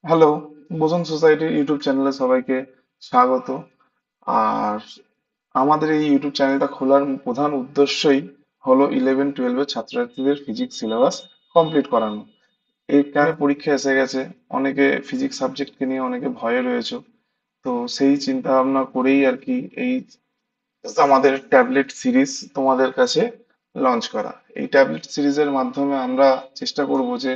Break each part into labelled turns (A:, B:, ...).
A: Hello, বোজন সোসাইটির YouTube চ্যানেলে সবাইকে স্বাগত। আর আমাদের এই ইউটিউব চ্যানেলটা খোলার প্রধান উদ্দেশ্যই হলো 11-12 ছাত্রছাত্রীদের ফিজিক্স সিলেবাস কমপ্লিট করানো। এই কারণে পরীক্ষা এসে গেছে, অনেকে ফিজিক্স সাবজেক্টকে নিয়ে অনেকে ভয়ে রয়েছে। তো সেই চিন্তা ভাবনা করেই আর কি এই আমাদের ট্যাবলেট সিরিজ তোমাদের কাছে লঞ্চ করা। এই ট্যাবলেট সিরিজের মাধ্যমে আমরা চেষ্টা করব যে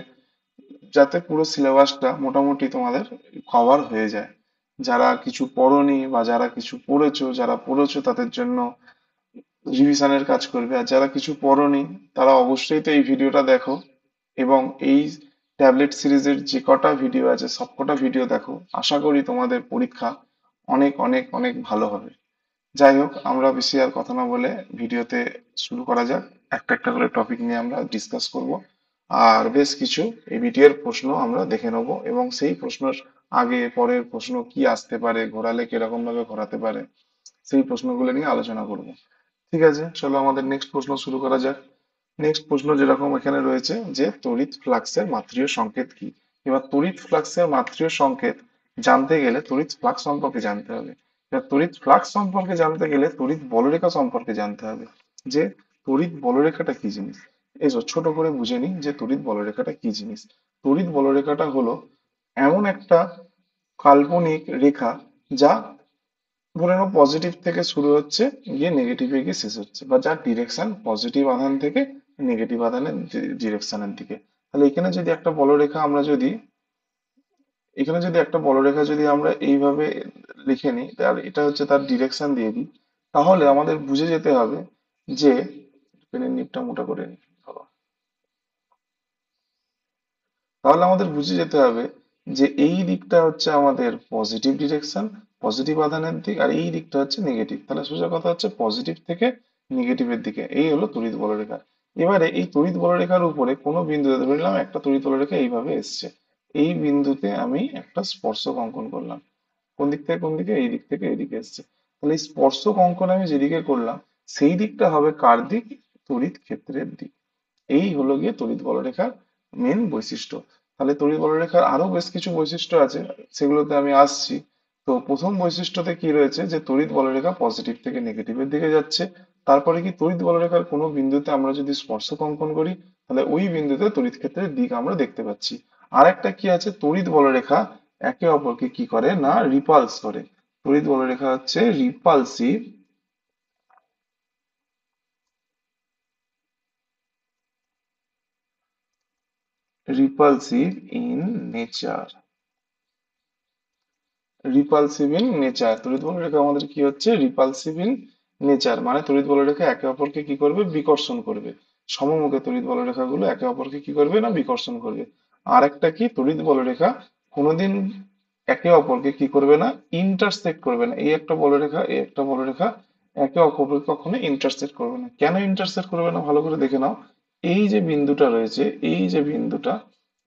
A: যাতে পুরো সিলেবাসটা মোটামুটি তোমাদের কভার হয়ে যায়। যারা কিছু পড়োনি বা যারা কিছু পড়েছো, যারা পড়েছো তাদের জন্য রিভিশনের কাজ করবে, আর যারা কিছু পড়োনি তারা অবশ্যই তো এই ভিডিওটা দেখো এবং এই ট্যাবলেট সিরিজের যে কটা ভিডিও আছে সব কটা ভিডিও দেখো। আশা করি তোমাদের পরীক্ষা অনেক অনেক অনেক ভালো হবে। যাই হোক, আমরা বেশি আর কথা না বলে ভিডিওতে শুরু করা যাক। একটা একটা করে টপিক নিয়ে আমরা ডিসকাস করব। আর বেশ কিছু এবিটি এর প্রশ্ন আমরা দেখে নেব এবং সেই প্রশ্নের আগে পরের প্রশ্ন কি আসতে পারে, ঘোরালে কিরকম ভাবে ঘোরাতে পারে, সেই প্রশ্নগুলো নিয়ে আলোচনা করব। ঠিক আছে, চলো আমাদের নেক্সট প্রশ্ন শুরু করা যাক। নেক্সট প্রশ্ন যেরকম এখানে রয়েছে যে তড়িৎ ফ্লাক্সের মাত্রিয় সংকেত কি। এবার তড়িৎ ফ্লাক্সের মাত্রিয় সংকেত জানতে গেলে তড়িৎ ফ্লাক্স সম্পর্কে জানতে হবে। এবার তড়িৎ ফ্লাক্স সম্পর্কে জানতে গেলে তড়িৎ বলরেখা সম্পর্কে জানতে হবে যে তড়িৎ বলরেখাটা কি জিনিস। এসো ছোট করে বুঝে নিই যে তড়িৎ বলরেখাটা কি জিনিস। তড়িৎ বলরেখাটা হলো এমন একটা কাল্পনিক রেখা যা ধরে নাও পজিটিভ থেকে শুরু হচ্ছে, গিয়ে নেগেটিভে গিয়ে শেষ হচ্ছে, বা যার ডিরেকশন পজিটিভ আধান থেকে নেগেটিভ আধানের ডিরেকশনের দিকে। তাহলে এখানে যদি একটা বলরেখা যদি আমরা এইভাবে লিখে নিই, আর এটা হচ্ছে তার ডিরেকশন দিয়ে দিই, তাহলে আমাদের বুঝে যেতে হবে যে পেনের নিবটা মোটা করে নিই ধরো। তাহলে আমাদের বুঝে যেতে হবে যে এই দিকটা হচ্ছে আমাদের পজিটিভ ডিরেকশন, পজিটিভ আধানের দিক, আর এই দিকটা হচ্ছে নেগেটিভ। তাহলে সোজা কথা হচ্ছে পজিটিভ থেকে নেগেটিভের দিকে। এই হলো তড়িৎ বলরেখা। এবারে এই তড়িৎ বলরেখার উপরে কোনো বিন্দুতে ধরে নিলাম একটা তড়িৎ বলরেখা এইভাবে এসছে। এই বিন্দুতে আমি একটা স্পর্শক অঙ্কন করলাম। কোন দিক থেকে কোন দিকে? এই দিক থেকে এইদিকে এসছে। তাহলে এই স্পর্শক অঙ্কন আমি যেদিকে করলাম সেই দিকটা হবে কার দিক? তড়িৎ ক্ষেত্রের দিক। এই হলো গিয়ে তড়িৎ বলরেখার মেন বৈশিষ্ট্য। তাহলে তড়িৎ বলরেখার আরো বেশ কিছু বৈশিষ্ট্য আছে, সেগুলোতে আমি আসছি। তো প্রথম বৈশিষ্ট্যতে কি রয়েছে যে তড়িৎ বলরেখা পজিটিভ থেকে নেগেটিভের দিকে যাচ্ছে। তারপরে কি তড়িৎ বলরেখার কোনো বিন্দুতে আমরা যদি স্পর্শক অঙ্কন করি তাহলে ওই বিন্দুতে তড়িৎ ক্ষেত্রের দিক আমরা দেখতে পাচ্ছি। আর একটা কি আছে, তড়িৎ বলরেখা একে অপরকে কি করে না রিপালস করে। তড়িৎ বলরেখা হচ্ছে repulsive in nature. Repulsive in nature, তড়িৎ বলরেখা আমাদের কি হচ্ছে রিপালসিভ ইন নেচার, মানে তড়িৎ বলরেখা একে অপরকে কি করবে? বিকর্ষণ করবে। সমমুখে তড়িৎ বলরেখাগুলো একে অপরকে কি করবে না বিকর্ষণ করবে। আর একটা কি, তড়িৎ বলরেখা কোনোদিন একে অপরকে কি করবে না ইন্টারসেক্ট করবে না। এই একটা বলরেখা, এই একটা বলরেখা একে অপরকে কখনো ইন্টারসেক্ট করবে না। কেন ইন্টারসেক্ট করবে না ভালো করে দেখে নাও। এই যে বিন্দুটা রয়েছে, এই যে বিন্দুটা,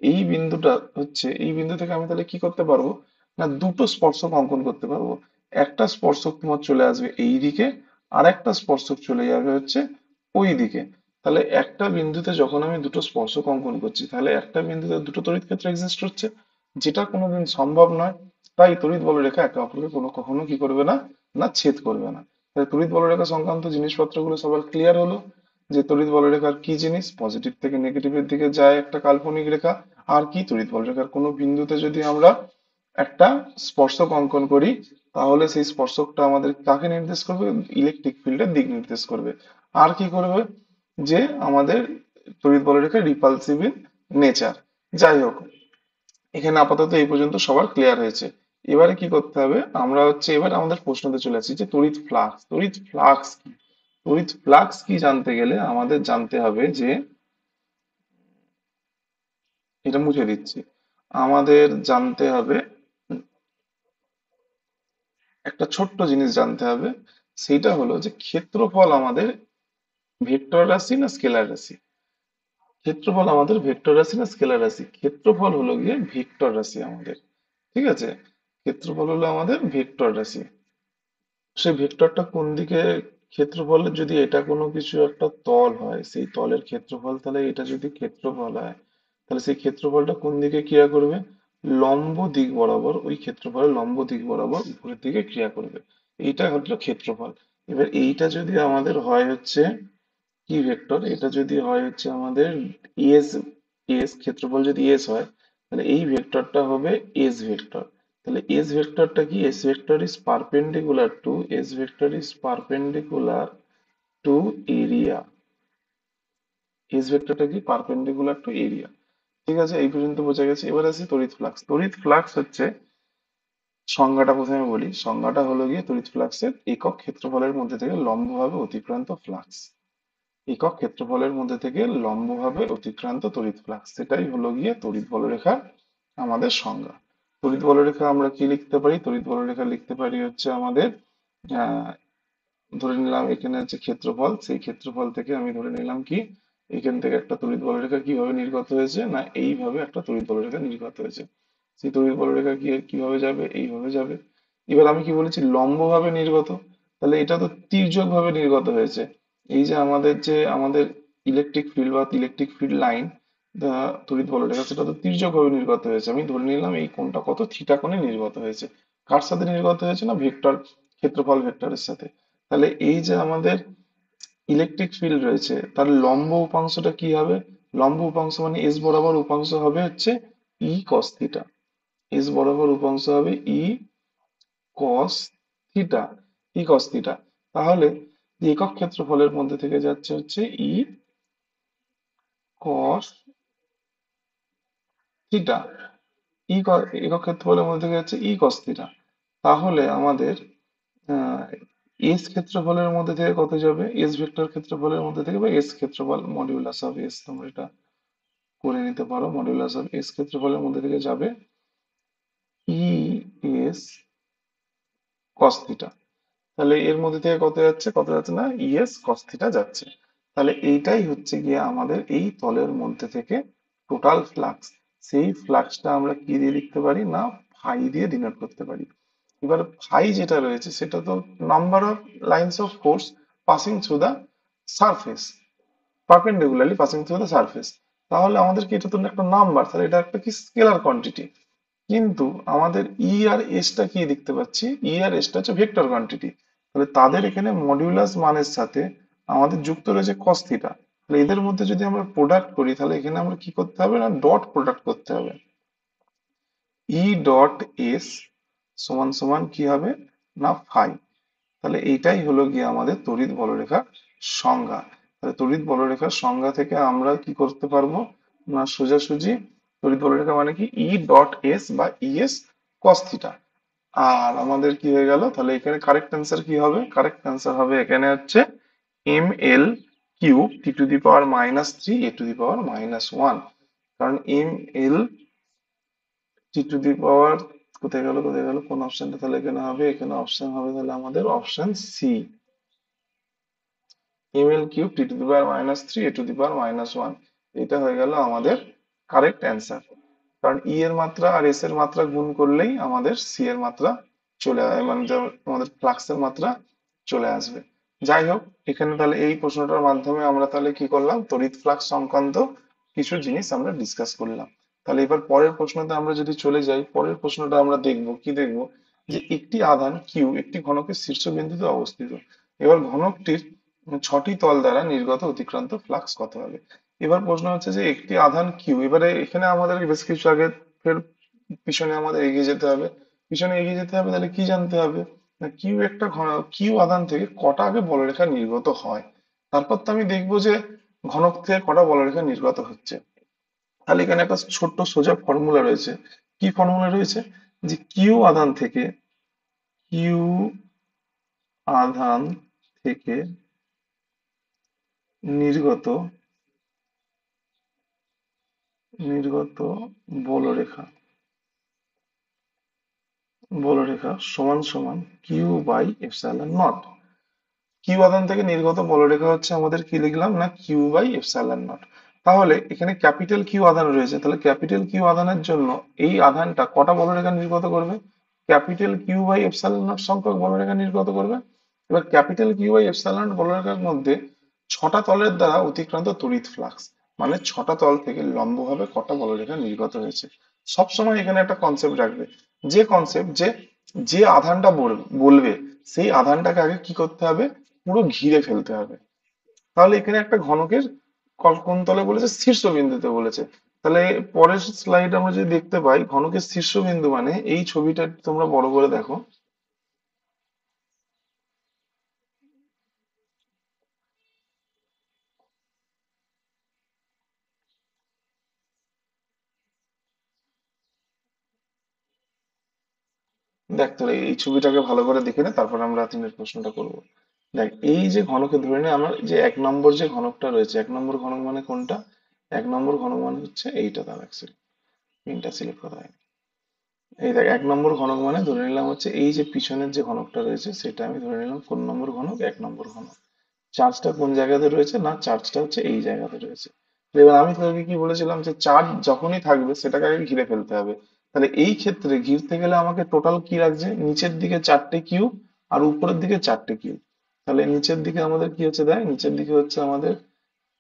A: এই বিন্দুটা হচ্ছে, এই বিন্দু থেকে আমি তাহলে কি করতে পারবো না দুটো স্পর্শক অঙ্কন করতে পারবো। একটা স্পর্শক তোমার চলে আসবে এই দিকে, আর একটা স্পর্শক চলে যাবে হচ্ছে ওই দিকে। তাহলে একটা বিন্দুতে যখন আমি দুটো স্পর্শক অঙ্কন করছি তাহলে একটা বিন্দুতে দুটো তড়িৎ ক্ষেত্র এক্সিস্ট হচ্ছে, যেটা কোনোদিন সম্ভব নয়। তাই তড়িৎ বলরেখা একে অপরকে কখনো কি করবে না না ছেদ করবে না। তাহলে তড়িৎ বলরেখা সংক্রান্ত জিনিসপত্রগুলো সবার ক্লিয়ার হলো যে তড়িৎ বলরেখার কি জিনিস, পজিটিভ থেকে নেগেটিভের দিকে যায় একটা কাল্পনিক রেখা। আর কি, তড়িৎ বলরেখার কোনো বিন্দুতে যদি আমরা একটা স্পর্শক অঙ্কন করি তাহলে সেই স্পর্শকটা আমাদের কাকে নির্দেশ করবে? ইলেকট্রিক ফিল্ডের দিক নির্দেশ করবে। আর কি করবে? যে আমাদের তড়িৎ বলরেখা রিপালসিভ ইন নেচার। যাই হোক, এখানে আপাতত এই পর্যন্ত সবার ক্লিয়ার হয়েছে। এবারে কি করতে হবে, আমরা হচ্ছে এবার আমাদের প্রশ্নতে চলে আসি যে তড়িৎ ফ্লাক্স। তড়িৎ ফ্লাক্স কি? তড়িৎ ফ্লাক্স কি জানতে গেলে আমাদের জানতে হবে যে, এটা মুছে দিচ্ছি, আমাদের জানতে হবে একটা ছোট্ট জিনিস জানতে হবে। সেইটা হলো যে ক্ষেত্রফল আমাদের ভেক্টর রাশি না স্কেলার রাশি? ক্ষেত্রফল আমাদের ভেক্টর রাশি না স্কেলার রাশি? ক্ষেত্রফল হলো গিয়ে ভেক্টর রাশি আমাদের। ঠিক আছে, ক্ষেত্রফল হলো আমাদের ভেক্টর রাশি। সেই ভেক্টরটা কোন দিকে? ক্ষেত্রফলের যদি এটা কোনো কিছু একটা তল হয়, সেই তলের ক্ষেত্রফল, তাহলে এটা যদি ক্ষেত্রফল হয় তাহলে সেই ক্ষেত্রফলটা কোন দিকে ক্রিয়া করবে? লম্ব দিক বরাবর, ওই ক্ষেত্রফলের লম্ব দিক বরাবর উপরের দিকে ক্রিয়া করবে। এইটা হলো ক্ষেত্রফল। এবার এইটা যদি আমাদের হয় হচ্ছে কি ভেক্টর, এটা যদি হয় হচ্ছে আমাদের এস, এস ক্ষেত্রফল যদি এস হয়, তাহলে এই ভেক্টরটা হবে এস ভেক্টর। তাহলে এস ভেক্টরটা কি, S vector is perpendicular to, S vector is perpendicular to area. S ভেক্টরটা কি, পারপেন্ডিকুলার টু এরিয়া। ঠিক আছে, এই পর্যন্ত বোঝা গেছে। এবার আসি তড়িৎ ফ্লাক্স। তড়িৎ ফ্লাক্স হচ্ছে, সংজ্ঞাটা প্রথমে বলি, সংজ্ঞাটা হলো গিয়ে তড়িৎ ফ্লাক্সের একক ক্ষেত্রফলের মধ্যে থেকে লম্বভাবে অতিক্রান্ত ফ্লাক্স। একক ক্ষেত্রফলের মধ্যে থেকে লম্বভাবে অতিক্রান্ত তড়িৎ ফ্লাক্স, সেটাই হলো গিয়ে তড়িৎ বলরেখার আমাদের সংজ্ঞা। তড়িৎ বলরেখা আমরা কি লিখতে পারি, তড়িৎ বলরেখা লিখতে পারি হচ্ছে আমাদের আহ ধরে নিলাম এখানে হচ্ছে ক্ষেত্রফল, সেই ক্ষেত্রফল থেকে আমি ধরে নিলাম কি, এখান থেকে একটা তড়িৎ বলরেখা কিভাবে নির্গত হয়েছে, না এইভাবে একটা তড়িৎ বলরেখা নির্গত হয়েছে। সেই তড়িৎ বলরেখা কি কিভাবে যাবে, এইভাবে যাবে। এবার আমি কি বলেছি, লম্বভাবে নির্গত, তাহলে এটা তো তির্যক ভাবে নির্গত হয়েছে। এই যে আমাদের ইলেকট্রিক ফিল্ড বা ইলেকট্রিক ফিল্ড লাইন, তড়িৎ বলরেখা, সেটা তো তির্যক ভাবে নির্গত হয়েছে। আমি ধরে নিলাম এই কোণটা কত, থিটা কোণে নির্গত হয়েছে। কার সাথে নির্গত হয়েছে, না ভেক্টর, ক্ষেত্রফল ভেক্টরের সাথে। তাহলে এই যে আমাদের ইলেকট্রিক ফিল্ড রয়েছে, তার লম্ব উপাংশটা কি হবে, লম্ব উপাংশ মানে এস বরাবর উপাংশ হবে হচ্ছে ই কস থিটা। এস বরাবর উপাংশ হবে ই কস থিটা, ই কস থিটা। তাহলে যে একক ক্ষেত্রফলের মধ্যে থেকে যাচ্ছে হচ্ছে ই কস থিটা, একক ক্ষেত্রফলের মধ্যে থেকে যাচ্ছে ই কস থিটা। তাহলে আমাদের আহ এস ক্ষেত্রফলের মধ্যে থেকে কত যাবে, এস ভেক্টর ক্ষেত্রফলের মধ্যে থেকে, বা এস ক্ষেত্রফল মডিউলাস অফ এস, তোমরা এটা করে নিতে পারো, মডিউলাস অফ এস ক্ষেত্রফলের মধ্যে থেকে যাবে ই এস কস থিটা। তাহলে এর মধ্যে থেকে কত যাচ্ছে, কত যাচ্ছে, না ইএস কস থিটা যাচ্ছে। তাহলে এইটাই হচ্ছে গিয়ে আমাদের এই তলের মধ্যে থেকে টোটাল ফ্লাক্স। সেই ফ্লাক্সটা আমরা কি দিয়ে লিখতে পারি, না ফাই দিয়ে ডিনোট করতে পারি। এবার ফাই যেটা রয়েছে সেটা তো number of lines of force passing through the surface, perpendicularly passing through the surface. তাহলে আমাদের কি, এটা তো একটা নাম্বার, তাহলে এটা একটা কি স্কেলার কোয়ান্টিটি। কিন্তু আমাদের ই আর এসটা কি দেখতে পাচ্ছি, ই আর এসটা হচ্ছে ভেক্টর কোয়ান্টিটি। তাহলে তাদের এখানে মডিউলাস মানের সাথে আমাদের যুক্ত রয়েছে কস থিটা। তাহলে এদের মধ্যে যদি আমরা প্রোডাক্ট করি, তাহলে এখানে আমরা কি করতে হবে, না ডট প্রোডাক্ট করতে হবে। ই ডট এস সমান সমান কি হবে, না ফাই। তাহলে এইটাই হলো গিয়ে আমাদের তড়িৎ বলরেখার সংজ্ঞা। তাহলে তড়িৎ বলরেখার সংজ্ঞা থেকে আমরা কি করতে পারবো, না সোজাসুজি তড়িৎ বলরেখা মানে কি ই ডট এস বা ইএস কস থিটা। আর আমাদের কি হয়ে গেল, তাহলে এখানে কারেক্ট অ্যান্সার কি হবে, কারেক্ট অ্যান্সার হবে এখানে হচ্ছে M L cube T to the power -3 A to the power -1। কারণ M L T to the পাওয়ার, কোথায় গেল কোথায় গেল, কোন অপশনটা তাহলে এখানে হবে, এখানে অপশন হবে তাহলে আমাদের option C, M L cube T to the power -3 A to the power -1। এটা হয়ে গেল আমাদের কারেক্ট অ্যান্সার। কারণ ই এর মাত্রা আর এস এর মাত্রা গুণ করলেই আমাদের সি এর মাত্রা চলে আসবে, মানে আমাদের ফ্লাক্সের মাত্রা চলে আসবে। যাই হোক, এখানে তাহলে এই প্রশ্নটার মাধ্যমে আমরা তাহলে কি করলাম, তড়িৎ ফ্লাক্স সংক্রান্ত কিছু জিনিস আমরা ডিসকাস করলাম। তাহলে এবার পরের প্রশ্নতে আমরা যদি চলে যাই, পরের প্রশ্নটা আমরা দেখব কি, দেখব যে একটি আধান কিউ একটি ঘনকের শীর্ষবিন্দুতে অবস্থিত। এবার ঘনকটির 6টি তল দ্বারা নির্গত অতিক্রান্ত ফ্লাক্স কত হবে। এবার প্রশ্ন হচ্ছে যে একটি আধান কিউ, এবারে এখানে আমাদের বেশ কিছু আগে ফের পিছনে আমাদের এগিয়ে যেতে হবে। পিছনে এগিয়ে যেতে হবে, তাহলে কি জানতে হবে, না কিউ একটা কিউ আধান থেকে কটা আগে বলরেখা নির্গত হয়, তারপর তো আমি দেখবো যে ঘনক থেকে কটা বলরেখা নির্গত হচ্ছে। তাহলে এখানে একটা ছোট্ট সোজা ফর্মুলা রয়েছে। কি ফর্মুলা রয়েছে, যে কিউ আধান থেকে, কিউ আধান থেকে নির্গত, নির্গত বলরেখা, বলরেখা সমান সমান Q by epsilon naught. Q আধান থেকে নির্গত বলরেখা হচ্ছে আমাদের কি লিখলাম, না কিউ বাই এপসাইলন নট। তাহলে এখানে ক্যাপিটাল কিউ আধান রয়েছে, তাহলে ক্যাপিটাল কিউ আধানের জন্য এই আধানটা কটা বলরেখা নির্গত করবে, capital Q by epsilon naught সংখ্যক বলরেখা নির্গত করবে। এবার capital Q by epsilon naught বলরেখার মধ্যে 6টা তলের দ্বারা অতিক্রান্ত তড়িৎ ফ্লাক্স, মানে 6টা তল থেকে লম্বভাবে কটা বলরেখা নির্গত হয়েছে, সবসময় এখানে একটা কনসেপ্ট রাখবে, যে কনসেপ্ট যে যে আধানটা বলবে সেই আধানটাকে আগে কি করতে হবে, পুরো ঘিরে ফেলতে হবে। তাহলে এখানে একটা ঘনকের কোন তলে বলেছে, শীর্ষবিন্দুতে বলেছে। তাহলে পরের স্লাইড আমরা যদি দেখতে পাই, ঘনকের শীর্ষবিন্দু মানে এই ছবিটা তোমরা বড় করে দেখো। দেখ তোরা এই ছবিটাকে ভালো করে দেখে নে, তারপর আমরা তিনের প্রশ্নটা করব। দেখ এই যে ঘনকে ধরে নে, আমার যে 1 নম্বর যে ঘনকটা রয়েছে, 1 নম্বর ঘনক মানে কোনটা, 1 নম্বর ঘনক মানে হচ্ছে এইটা। দাও অ্যাকচুয়ালি পিনটা সিলেক্ট করা হয়। এই দেখ 1 নম্বর ঘনক মানে ধরে নিলাম হচ্ছে এই যে পিছনের যে ঘনকটা রয়েছে সেটা আমি ধরে নিলাম কোন নম্বর ঘনক, 1 নম্বর ঘনক। চার্জটা কোন জায়গাতে রয়েছে না, চার্জটা হচ্ছে এই জায়গাতে রয়েছে। তো এবার আমি তোকে কি বলেছিলাম যে চার্জ যখনই থাকবে সেটাকে আগে ঘিরে ফেলতে হবে। তাহলে এই ক্ষেত্রে ঘিরতে গেলে আমাকে টোটাল কি লাগছে, নিচের দিকে 4টে কিউব আর উপরের দিকে 4টে কিউব। তাহলে নিচের দিকে আমাদের কি হচ্ছে, দেখ নিচের দিকে হচ্ছে আমাদের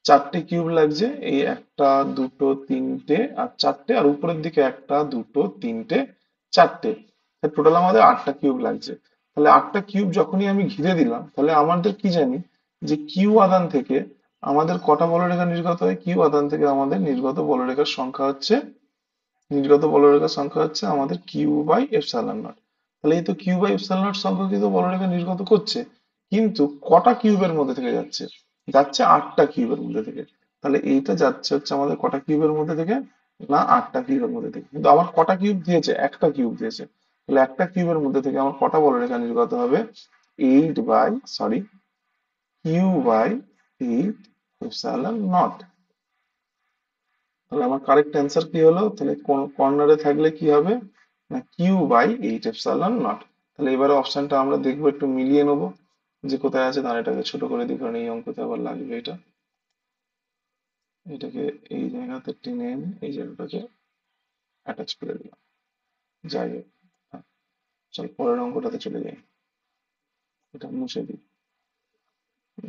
A: 4টে কিউব লাগছে, এই একটা দুটো তিনটে আর চারটে, আর উপরের দিকে একটা দুটো তিনটে চারটে, টোটাল আমাদের 8টা কিউব লাগছে। তাহলে 8টা কিউব যখনই আমি ঘিরে দিলাম, তাহলে আমাদের কি জানি যে কিউ আদান থেকে আমাদের কটা বলরেখা নির্গত হয়, কিউ আদান থেকে আমাদের নির্গত বলরেখার সংখ্যা হচ্ছে, নির্গত বলরেখার সংখ্যা হচ্ছে আমাদের কিউ বাই এপসাইলন নট। তাহলে এই তো কিউ বাই এপসাইলন নট সংখ্যা কিন্তু বলরেখা নির্গত করছে, কিন্তু কটা কিউবের মধ্যে থেকে যাচ্ছে, যাচ্ছে 8টা কিউবের মধ্যে থেকে। তাহলে এইটা যাচ্ছে হচ্ছে আমাদের কটা কিউবের মধ্যে থেকে, না 8টা কিউবের মধ্যে থেকে। কিন্তু আমার কটা কিউব দিয়েছে, একটা কিউব দিয়েছে। তাহলে একটা কিউবের মধ্যে থেকে আমার কটা বলরেখা নির্গত হবে, কিউ বাই 8 এপসাইলন নট। তাহলে আমার কারেক্ট অ্যান্সার কি হলো, তাহলে কোন কর্নারে থাকলে কি হবে, না কিউ বাই 8 এপসাইলন নট। তাহলে এবারে অপশনটা আমরা দেখবো, একটু মিলিয়ে নেবো যে কোথায় আছে। তাহলে এটাকে ছোট করে দিই, কারণ এই অঙ্কতে আবার লাগবে এটা। এটাকে এই জায়গাতে টেনে এনে এই জায়গাটাকে অ্যাটাচ করে দিলাম। যাই হোক, হ্যাঁ, চল পরের অঙ্কটাতে চলে যাই, এটা মুছে দিই।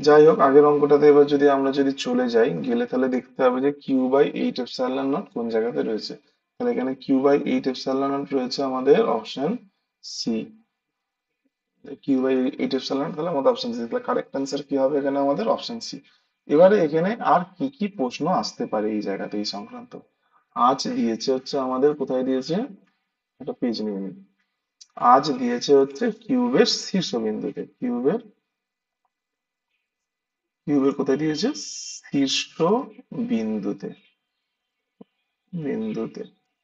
A: যাই হোক, আগের অঙ্কটাতে এবার যদি আমরা যদি চলে যাই, গেলে তাহলে দেখতে হবে যে কিউ বাই 8 এপসাইলন নট কোন জায়গাতে রয়েছে। তাহলে এখানে কিউ বাই 8 এপসাইলন নট রয়েছে আমাদের option C. Q by 8 epsilon naught, তাহলে আমাদের অপশন সি, তাহলে কারেক্ট অ্যান্সার কি হবে এখানে, আমাদের অপশন সি। এবারে এখানে আর কি কি প্রশ্ন আসতে পারে এই জায়গাতে এই সংক্রান্ত। আজ দিয়েছে হচ্ছে আমাদের, কোথায় দিয়েছে, একটা পেজ নিয়ে নিই। আজ দিয়েছে হচ্ছে কিউবের শীর্ষবিন্দুতে, কিউবের কোথায় দিয়েছে, শীর্ষ বিন্দুতে, বিন্দুতে।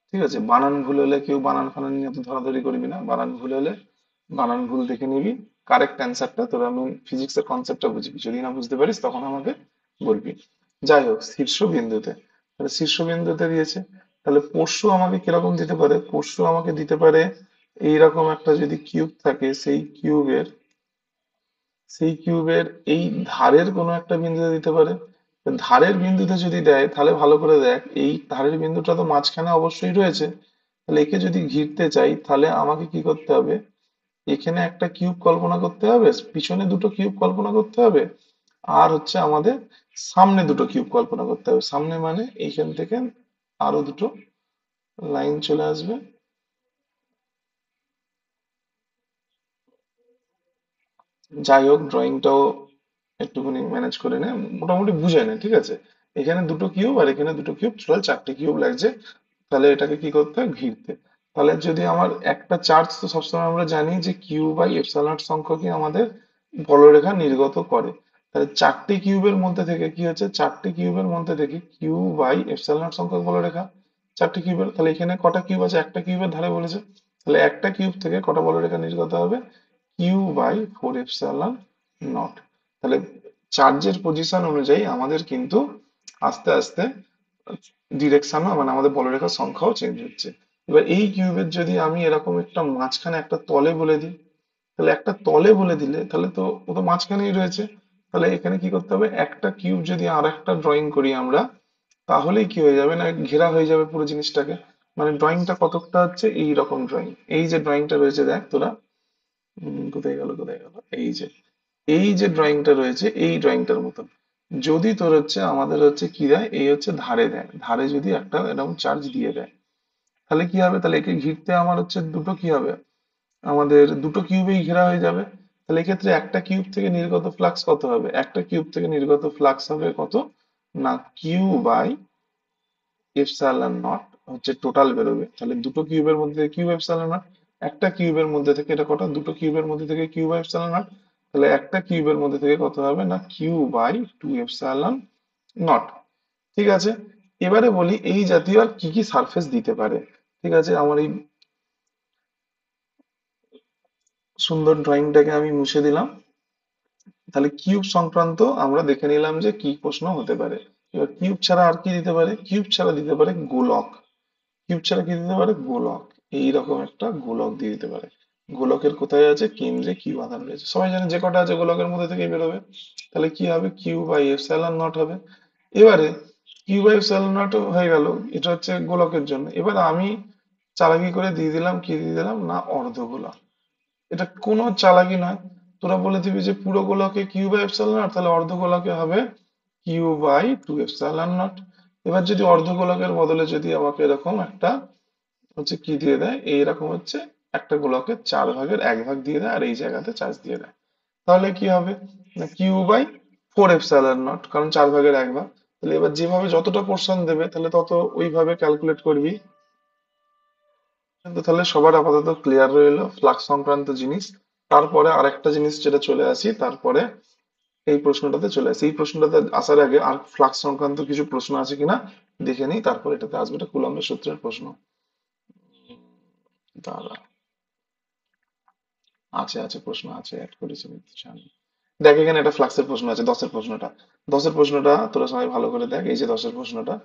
A: ঠিক আছে, বানান ভুল হলে কেউ বানান ফানান নিয়ে তো ধরাধরি করবি না, বানান ভুল হলে বানান ভুল দেখে নিবি, কারেক্ট অ্যান্সারটা তোরা আমি ফিজিক্সের কনসেপ্টটা বুঝবি, যদি না বুঝতে পারিস তখন আমাকে বলবি। যাই হোক, শীর্ষ বিন্দুতে, তাহলে শীর্ষ বিন্দুতে দিয়েছে। তাহলে পরশু আমাকে কিরকম দিতে পারে, পরশু আমাকে দিতে পারে এইরকম একটা যদি কিউব থাকে, সেই কিউবের এই ধারের কোনো একটা বিন্দুতে দিতে পারে। তো ধারের বিন্দুতে যদি দেয় তাহলে ভালো করে দেখ, এই ধারের বিন্দুটা তো মাঝখানে অবশ্যই রয়েছে। তাহলে একে যদি ঘিরতে চাই তাহলে আমাকে কি করতে হবে, এখানে একটা কিউব কল্পনা করতে হবে, পিছনে দুটো কিউব কল্পনা করতে হবে, আর হচ্ছে আমাদের সামনে দুটো কিউব কল্পনা করতে হবে। সামনে মানে এইখান থেকে আরো দুটো লাইন চলে আসবে। যাই হোক, ড্রয়িংটাও একটুখানি ম্যানেজ করে নে, মোটামুটি বুঝে নে, ঠিক আছে। এখানে দুটো কিউব আর এখানে দুটো কিউব, টোটাল 4টে কিউব লাগছে। তাহলে এটাকে কি করতে হয়, ঘিরতে। তাহলে যদি আমার একটা চার্জ, তো সবসময় আমরা জানি যে কিউ বাই 8 সংখ্যকই আমাদের বলরেখা নির্গত করে। তাহলে 4টে কিউবের মধ্যে থেকে কি হচ্ছে, 4টে কিউবের মধ্যে থেকে কিউ বাই 8 সংখ্যক বলরেখা, 4টে কিউবের, তাহলে এখানে কটা কিউব আছে, একটা কিউবের ধারে বলেছে। তাহলে একটা কিউব থেকে কটা বলরেখা নির্গত হবে, কিউ বাই 4 এপসাইলন নট। তাহলে চার্জের পজিশন অনুযায়ী আমাদের কিন্তু আস্তে আস্তে ডিরেকশনও, মানে আমাদের বলরেখার সংখ্যাও চেঞ্জ হচ্ছে। এবার এই কিউবের যদি আমি এরকম একটা মাঝখানে একটা তলে বলে দিই, তাহলে একটা তলে বলে দিলে তাহলে তো ও তো মাঝখানেই রয়েছে। তাহলে এখানে কি করতে হবে, একটা কিউব যদি আর একটা ড্রয়িং করি আমরা, তাহলেই কি হয়ে যাবে না, ঘেরা হয়ে যাবে পুরো জিনিসটাকে। মানে ড্রয়িংটা কতটা হচ্ছে এই রকম ড্রয়িং, এই যে ড্রয়িংটা রয়েছে দেখ তোরা, কোথায় গেল কোথায় গেল, এই যে ড্রয়িংটা রয়েছে এই ড্রয়িংটার মতন। যদি তোর হচ্ছে আমাদের হচ্ছে কি দেয়, এই হচ্ছে ধারে দেয়, ধারে যদি একটা এরকম চার্জ দিয়ে দেয়, তাহলে কি হবে, তাহলে একে ঘিরতে আমার হচ্ছে দুটো কি হবে, আমাদের দুটো কিউবেই ঘেরা হয়ে যাবে। তাহলে এক্ষেত্রে একটা কিউব থেকে নির্গত ফ্লাক্স কত হবে, একটা কিউব থেকে নির্গত ফ্লাক্স হবে কত, না কিউ বাই এপসাইলন নট হচ্ছে টোটাল বেরোবে। তাহলে দুটো কিউবের মধ্যে কিউ এপসাইলন নট, একটা কিউবের মধ্যে থেকে এটা কত, দুটো কিউবের মধ্যে থেকে কিউ বাই এপসাইলন নট। তাহলে একটা কিউবের মধ্যে থেকে কত হবে, না Q by two epsilon naught. ঠিক আছে, এবারে বলি এই জাতীয় আর কি কি সারফেস দিতে পারে। ঠিক আছে, আমার এই সুন্দর ড্রয়িংটাকে আমি মুছে দিলাম। তাহলে কিউব সংক্রান্ত আমরা দেখে নিলাম যে কি প্রশ্ন হতে পারে। এবার কিউব ছাড়া আর কি দিতে পারে, কিউব ছাড়া দিতে পারে গোলক। কিউব ছাড়া কি দিতে পারে, গোলক। এইরকম একটা গোলক দিয়ে দিতে পারে। গোলকের কোথায় আছে, কেন্দ্রে কিউ আধান রয়েছে, সবাই জানে যে কটা আছে গোলকের মধ্যে থেকে বেরোবে। তাহলে কি হবে, কিউ বাই এপসাইলন নট হবে। এবারে কিউ বাই এপসাইলন নট হয়ে গেল, এটা হচ্ছে গোলকের জন্য। এবার আমি চালাকি করে দিয়ে দিলাম, কি দিয়ে দিলাম, না অর্ধ গোলক। এটা কোনো চালাকি নয়, তোরা বলে দিবি যে পুরো গোলকে কিউ বাই এপসাইলন নট, তাহলে অর্ধ গোলকে হবে Q by two epsilon naught. এবার যদি অর্ধ গোলকের বদলে যদি আমাকে এরকম একটা হচ্ছে কি দিয়ে দেয়, এইরকম হচ্ছে একটা গোলকে 4/1 দিয়ে দেয় আর এই জায়গাতে চার্জ দিয়ে দেয়, তাহলে কি হবে, না Q by four epsilon naught, কারণ 4/1 তাহলে এবার যেভাবে যতটা পোর্শন দেবে তাহলে তত ওইভাবে ক্যালকুলেট করবি। কিন্তু তাহলে সবার আপাতত ক্লিয়ার রইলো ফ্লাক্স সংক্রান্ত জিনিস। তারপরে আরেকটা জিনিস যেটা চলে আসি, তারপরে এই প্রশ্নটাতে চলে আসি। এই প্রশ্নটাতে আসার আগে আর ফ্লাক্স সংক্রান্ত কিছু প্রশ্ন আছে কিনা দেখে নিই, তারপর এটাতে আসবে। এটা কুলম্বের সূত্রের প্রশ্ন। দাঁড়া, আছে প্রশ্ন আছে, অ্যাড করেছি আমি। দেখ এখানে একটা ফ্লাক্সের প্রশ্ন আছে, 10-এর প্রশ্নটা। 10-এর প্রশ্নটা তোরা সবাই ভালো করে দেখ, এই যে 10-এর প্রশ্নটা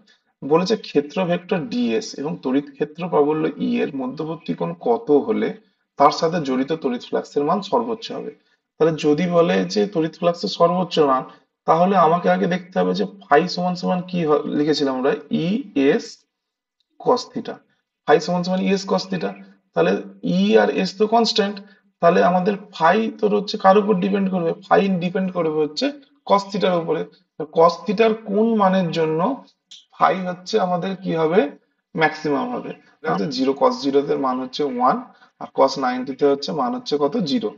A: বলেছে ক্ষেত্র ভেক্টর ডিএস এবং তড়িৎ ক্ষেত্র প্রাবল্য ই এর মধ্যবর্তী কোণ কত হলে তার সাথে জড়িত তড়িৎ ফ্লাক্সের মান সর্বোচ্চ হবে। তাহলে যদি বলে যে তড়িৎ ফ্লাক্সের সর্বোচ্চ মান, তাহলে আমাকে আগে দেখতে হবে যে ফাই সমান সমান কি লিখেছিলাম আমরা, E S cos theta. Phi সমান সমান ইএস কস থিটা। তাহলে ই আর এস তো কনস্ট্যান্ট, তাহলে আমাদের ফাই তোর হচ্ছে কার উপর ডিপেন্ড করবে, ফাই ডিপেন্ড করবে হচ্ছে কস থিটার উপরে। কস থিটার কোন মানের জন্য ফাই হচ্ছে আমাদের কি হবে, ম্যাক্সিমাম হবে। দেখো জিরো, কস জিরোতে মান হচ্ছে 1, আর কস 90-তে হচ্ছে মান হচ্ছে কত, 0।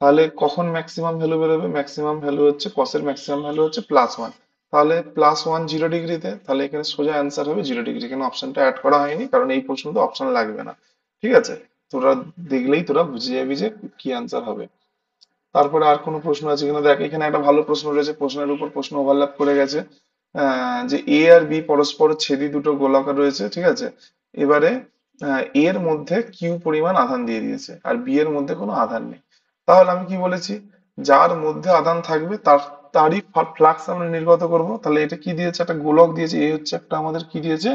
A: তাহলে কখন ম্যাক্সিমাম ভ্যালু বেরোবে, ম্যাক্সিমাম ভ্যালু হচ্ছে কসের ম্যাক্সিমাম ভ্যালু হচ্ছে +1। তাহলে +1 0 ডিগ্রিতে, তাহলে এখানে সোজা অ্যান্সার হবে 0 ডিগ্রি। এখানে অপশনটা অ্যাড করা হয়নি কারণ এই প্রশ্নতে অপশন লাগবে না। ঠিক আছে, তোরা দেখলেই তোরা বুঝে যাবি যে কি অ্যান্সার হবে। তারপরে আর কোনো প্রশ্ন আছে কিনা দেখ, এখানে একটা ভালো প্রশ্ন রয়েছে, প্রশ্নের উপর প্রশ্ন ওভারল্যাপ করে গেছে। যে এ আর বি পরস্পর ছেদি দুটো গোলাকার রয়েছে, ঠিক আছে। এবারে এর মধ্যে কিউ পরিমাণ আধান দিয়ে দিয়েছে আর বি এর মধ্যে কোনো আধান নেই। তাহলে আমি কি বলেছি, যার মধ্যে আধান থাকবে তারই ফ্লাক্স আমরা নির্গত করব। তাহলে এটা কি দিয়েছে, একটা গোলক দিয়েছে, এ হচ্ছে একটা আমাদের কি দিয়েছে,